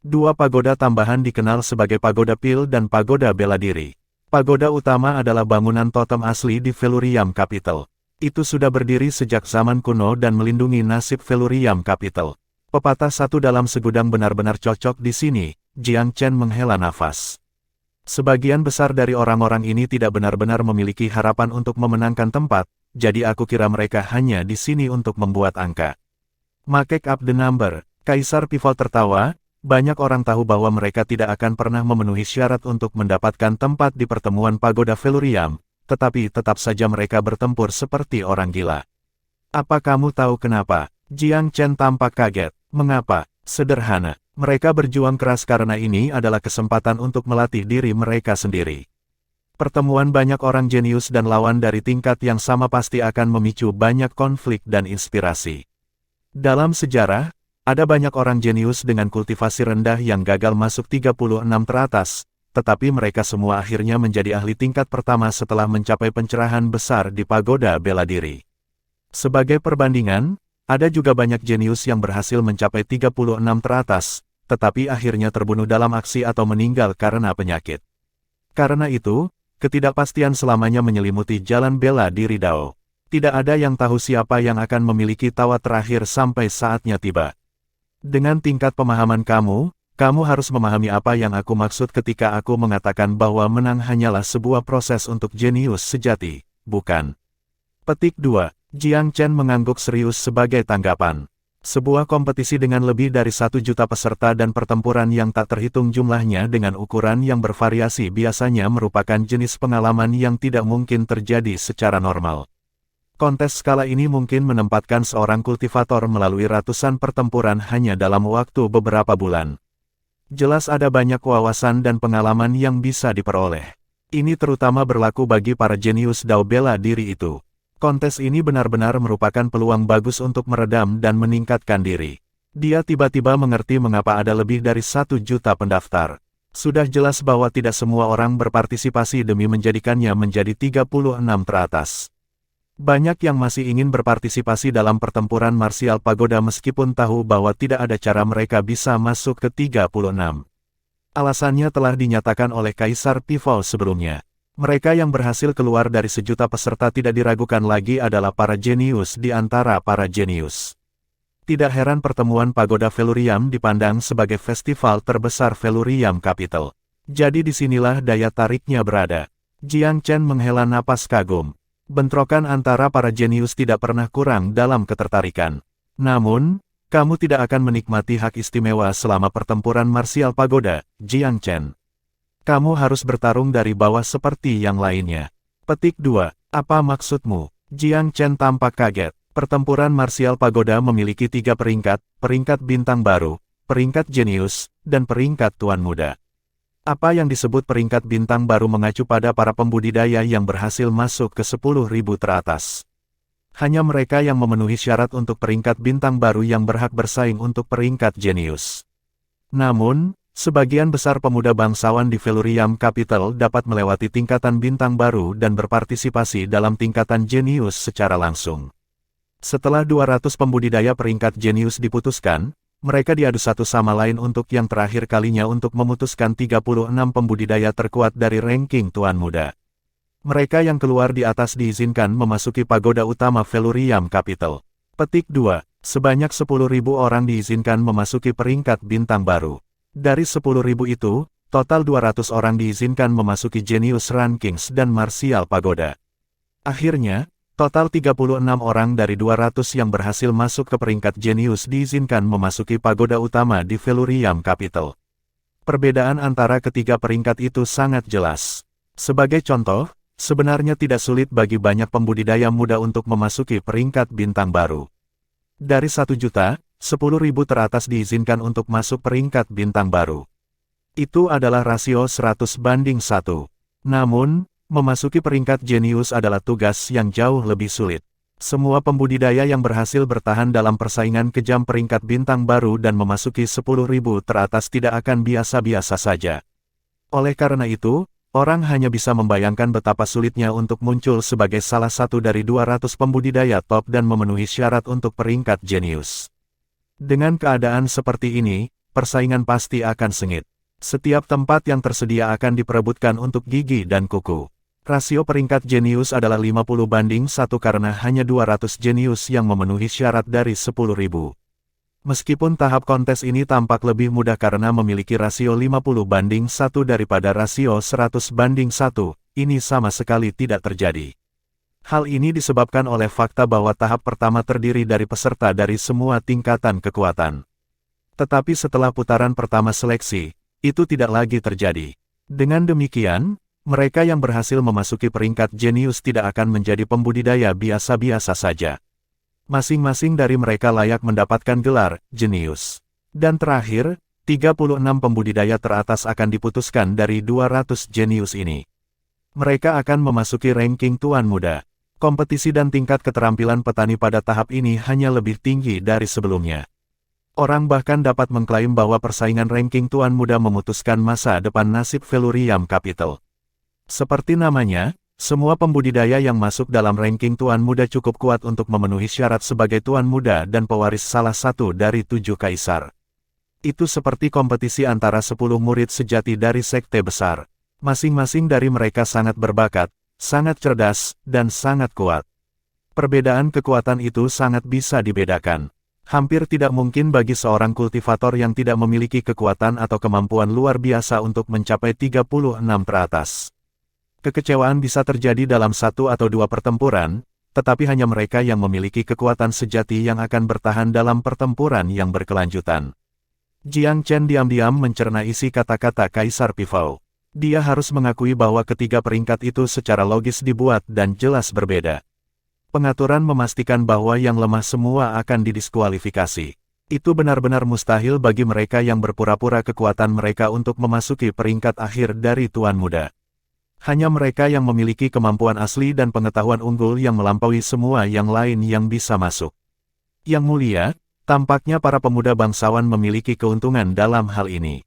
2 pagoda tambahan dikenal sebagai pagoda pil dan pagoda bela diri. Pagoda utama adalah bangunan totem asli di Velurium Capital. Itu sudah berdiri sejak zaman kuno dan melindungi nasib Velurium Capital. Pepatah satu dalam segudang benar-benar cocok di sini, Jiang Chen menghela nafas. Sebagian besar dari orang-orang ini tidak benar-benar memiliki harapan untuk memenangkan tempat, jadi aku kira mereka hanya di sini untuk membuat angka. Make up the number, Kaisar Pivot tertawa. Banyak orang tahu bahwa mereka tidak akan pernah memenuhi syarat untuk mendapatkan tempat di pertemuan pagoda Velurium, tetapi tetap saja mereka bertempur seperti orang gila. Apa kamu tahu kenapa? Jiang Chen tampak kaget. Mengapa? Sederhana. Mereka berjuang keras karena ini adalah kesempatan untuk melatih diri mereka sendiri. Pertemuan banyak orang jenius dan lawan dari tingkat yang sama pasti akan memicu banyak konflik dan inspirasi. Dalam sejarah, ada banyak orang jenius dengan kultivasi rendah yang gagal masuk 36 teratas, tetapi mereka semua akhirnya menjadi ahli tingkat pertama setelah mencapai pencerahan besar di pagoda bela diri. Sebagai perbandingan, ada juga banyak jenius yang berhasil mencapai 36 teratas, tetapi akhirnya terbunuh dalam aksi atau meninggal karena penyakit. Karena itu, ketidakpastian selamanya menyelimuti jalan bela diri Dao. Tidak ada yang tahu siapa yang akan memiliki tawa terakhir sampai saatnya tiba. Dengan tingkat pemahaman kamu, Kamu harus memahami apa yang aku maksud ketika aku mengatakan bahwa menang hanyalah sebuah proses untuk jenius sejati, bukan? Petik 2. Jiang Chen mengangguk serius sebagai tanggapan. Sebuah kompetisi dengan lebih dari 1 juta peserta dan pertempuran yang tak terhitung jumlahnya dengan ukuran yang bervariasi biasanya merupakan jenis pengalaman yang tidak mungkin terjadi secara normal. Kontes skala ini mungkin menempatkan seorang kultivator melalui ratusan pertempuran hanya dalam waktu beberapa bulan. Jelas ada banyak wawasan dan pengalaman yang bisa diperoleh. Ini terutama berlaku bagi para jenius Dao bela diri itu. Kontes ini benar-benar merupakan peluang bagus untuk meredam dan meningkatkan diri. Dia tiba-tiba mengerti mengapa ada lebih dari 1 juta pendaftar. Sudah jelas bahwa tidak semua orang berpartisipasi demi menjadikannya menjadi 36 teratas. Banyak yang masih ingin berpartisipasi dalam pertempuran marsial pagoda meskipun tahu bahwa tidak ada cara mereka bisa masuk ke 36. Alasannya telah dinyatakan oleh Kaisar Pivol sebelumnya. Mereka yang berhasil keluar dari 1 juta peserta tidak diragukan lagi adalah para jenius di antara para jenius. Tidak heran pertemuan Pagoda Velurium dipandang sebagai festival terbesar Velurium Capital. Jadi disinilah daya tariknya berada. Jiang Chen menghela napas kagum. Bentrokan antara para jenius tidak pernah kurang dalam ketertarikan. Namun, kamu tidak akan menikmati hak istimewa selama pertempuran marsial pagoda, Jiang Chen. Kamu harus bertarung dari bawah seperti yang lainnya. Petik 2. Apa maksudmu? Jiang Chen tampak kaget. Pertempuran marsial pagoda memiliki 3 peringkat, peringkat bintang baru, peringkat jenius, dan peringkat tuan muda. Apa yang disebut peringkat bintang baru mengacu pada para pembudidaya yang berhasil masuk ke 10.000 teratas. Hanya mereka yang memenuhi syarat untuk peringkat bintang baru yang berhak bersaing untuk peringkat jenius. Namun, sebagian besar pemuda bangsawan di Velurium Capital dapat melewati tingkatan bintang baru dan berpartisipasi dalam tingkatan jenius secara langsung. Setelah 200 pembudidaya peringkat jenius diputuskan, mereka diadu satu sama lain untuk yang terakhir kalinya untuk memutuskan 36 pembudidaya terkuat dari ranking tuan muda. Mereka yang keluar di atas diizinkan memasuki pagoda utama Velurium Capital. Petik 2. Sebanyak 10.000 orang diizinkan memasuki peringkat bintang baru. Dari 10.000 itu, total 200 orang diizinkan memasuki Genius Rankings dan Martial Pagoda. Akhirnya, total 36 orang dari 200 yang berhasil masuk ke peringkat Genius diizinkan memasuki pagoda utama di Velurium Capital. Perbedaan antara ketiga peringkat itu sangat jelas. Sebagai contoh, sebenarnya tidak sulit bagi banyak pembudidaya muda untuk memasuki peringkat bintang baru. Dari 1 juta, 10.000 teratas diizinkan untuk masuk peringkat bintang baru. Itu adalah rasio 100:1. Namun, memasuki peringkat jenius adalah tugas yang jauh lebih sulit. Semua pembudidaya yang berhasil bertahan dalam persaingan kejam peringkat bintang baru dan memasuki 10.000 teratas tidak akan biasa-biasa saja. Oleh karena itu, orang hanya bisa membayangkan betapa sulitnya untuk muncul sebagai salah satu dari 200 pembudidaya top dan memenuhi syarat untuk peringkat jenius. Dengan keadaan seperti ini, persaingan pasti akan sengit. Setiap tempat yang tersedia akan diperebutkan untuk gigi dan kuku. Rasio peringkat jenius adalah 50:1 karena hanya 200 jenius yang memenuhi syarat dari 10.000. Meskipun tahap kontes ini tampak lebih mudah karena memiliki rasio 50:1 daripada rasio 100:1, ini sama sekali tidak terjadi. Hal ini disebabkan oleh fakta bahwa tahap pertama terdiri dari peserta dari semua tingkatan kekuatan. Tetapi setelah putaran pertama seleksi, itu tidak lagi terjadi. Dengan demikian, mereka yang berhasil memasuki peringkat jenius tidak akan menjadi pembudidaya biasa-biasa saja. Masing-masing dari mereka layak mendapatkan gelar jenius. Dan terakhir, 36 pembudidaya teratas akan diputuskan dari 200 jenius ini. Mereka akan memasuki ranking tuan muda. Kompetisi dan tingkat keterampilan petani pada tahap ini hanya lebih tinggi dari sebelumnya. Orang bahkan dapat mengklaim bahwa persaingan ranking tuan muda memutuskan masa depan nasib Velurium Capital. Seperti namanya, semua pembudidaya yang masuk dalam ranking tuan muda cukup kuat untuk memenuhi syarat sebagai tuan muda dan pewaris salah satu dari 7 kaisar. Itu seperti kompetisi antara 10 murid sejati dari sekte besar. Masing-masing dari mereka sangat berbakat, sangat cerdas, dan sangat kuat. Perbedaan kekuatan itu sangat bisa dibedakan. Hampir tidak mungkin bagi seorang kultivator yang tidak memiliki kekuatan atau kemampuan luar biasa untuk mencapai 36 teratas. Kekecewaan bisa terjadi dalam satu atau dua pertempuran, tetapi hanya mereka yang memiliki kekuatan sejati yang akan bertahan dalam pertempuran yang berkelanjutan. Jiang Chen diam-diam mencerna isi kata-kata Kaisar Pifao. Dia harus mengakui bahwa ketiga peringkat itu secara logis dibuat dan jelas berbeda. Pengaturan memastikan bahwa yang lemah semua akan didiskualifikasi. Itu benar-benar mustahil bagi mereka yang berpura-pura kekuatan mereka untuk memasuki peringkat akhir dari Tuan Muda. Hanya mereka yang memiliki kemampuan asli dan pengetahuan unggul yang melampaui semua yang lain yang bisa masuk. Yang mulia, tampaknya para pemuda bangsawan memiliki keuntungan dalam hal ini.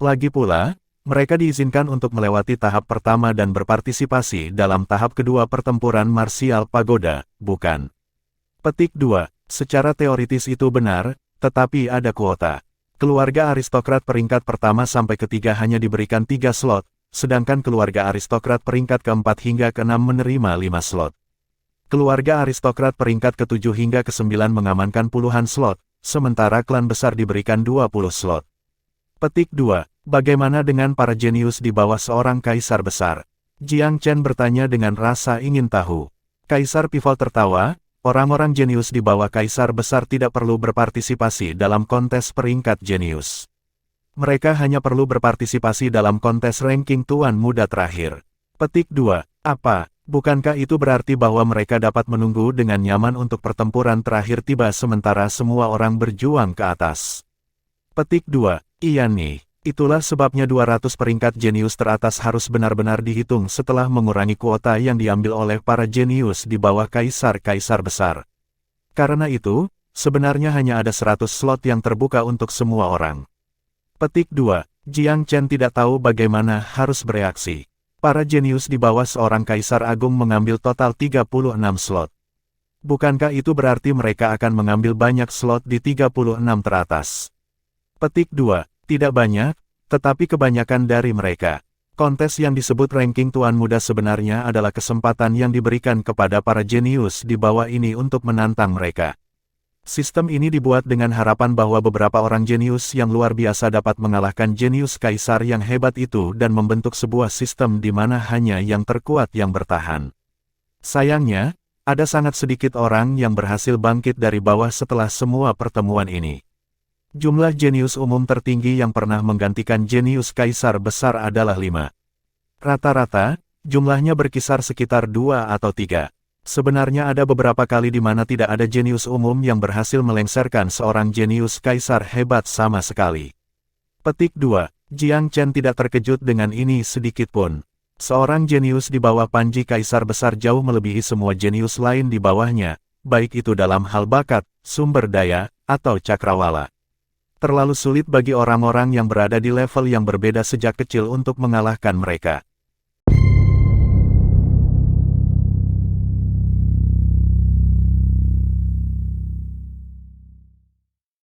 Lagi pula, mereka diizinkan untuk melewati tahap pertama dan berpartisipasi dalam tahap kedua pertempuran marsial pagoda, bukan? Petik 2. Secara teoritis itu benar, tetapi ada kuota. Keluarga aristokrat peringkat pertama sampai ketiga hanya diberikan 3 slot, sedangkan keluarga aristokrat peringkat keempat hingga keenam menerima 5 slot. Keluarga aristokrat peringkat ketujuh hingga ke-9 mengamankan puluhan slot, sementara klan besar diberikan 20 slot. Petik 2. Bagaimana dengan para jenius di bawah seorang kaisar besar? Jiang Chen bertanya dengan rasa ingin tahu. Kaisar Pifao tertawa, orang-orang jenius di bawah kaisar besar tidak perlu berpartisipasi dalam kontes peringkat jenius. Mereka hanya perlu berpartisipasi dalam kontes ranking Tuan Muda terakhir. Petik 2. Apa? Bukankah itu berarti bahwa mereka dapat menunggu dengan nyaman untuk pertempuran terakhir tiba sementara semua orang berjuang ke atas? Petik 2. Iya nih. Itulah sebabnya 200 peringkat jenius teratas harus benar-benar dihitung setelah mengurangi kuota yang diambil oleh para jenius di bawah kaisar-kaisar besar. Karena itu, sebenarnya hanya ada 100 slot yang terbuka untuk semua orang. Petik 2. Jiang Chen tidak tahu bagaimana harus bereaksi. Para jenius di bawah seorang kaisar agung mengambil total 36 slot. Bukankah itu berarti mereka akan mengambil banyak slot di 36 teratas? Petik 2. Tidak banyak, tetapi kebanyakan dari mereka. Kontes yang disebut ranking Tuan Muda sebenarnya adalah kesempatan yang diberikan kepada para jenius di bawah ini untuk menantang mereka. Sistem ini dibuat dengan harapan bahwa beberapa orang jenius yang luar biasa dapat mengalahkan jenius kaisar yang hebat itu dan membentuk sebuah sistem di mana hanya yang terkuat yang bertahan. Sayangnya, ada sangat sedikit orang yang berhasil bangkit dari bawah setelah semua pertemuan ini. Jumlah jenius umum tertinggi yang pernah menggantikan jenius kaisar besar adalah 5. Rata-rata, jumlahnya berkisar sekitar 2 atau 3. Sebenarnya ada beberapa kali di mana tidak ada jenius umum yang berhasil melengsarkan seorang jenius kaisar hebat sama sekali. Petik 2. Jiang Chen tidak terkejut dengan ini sedikit pun. Seorang jenius di bawah panji kaisar besar jauh melebihi semua jenius lain di bawahnya, baik itu dalam hal bakat, sumber daya, atau cakrawala. Terlalu sulit bagi orang-orang yang berada di level yang berbeda sejak kecil untuk mengalahkan mereka.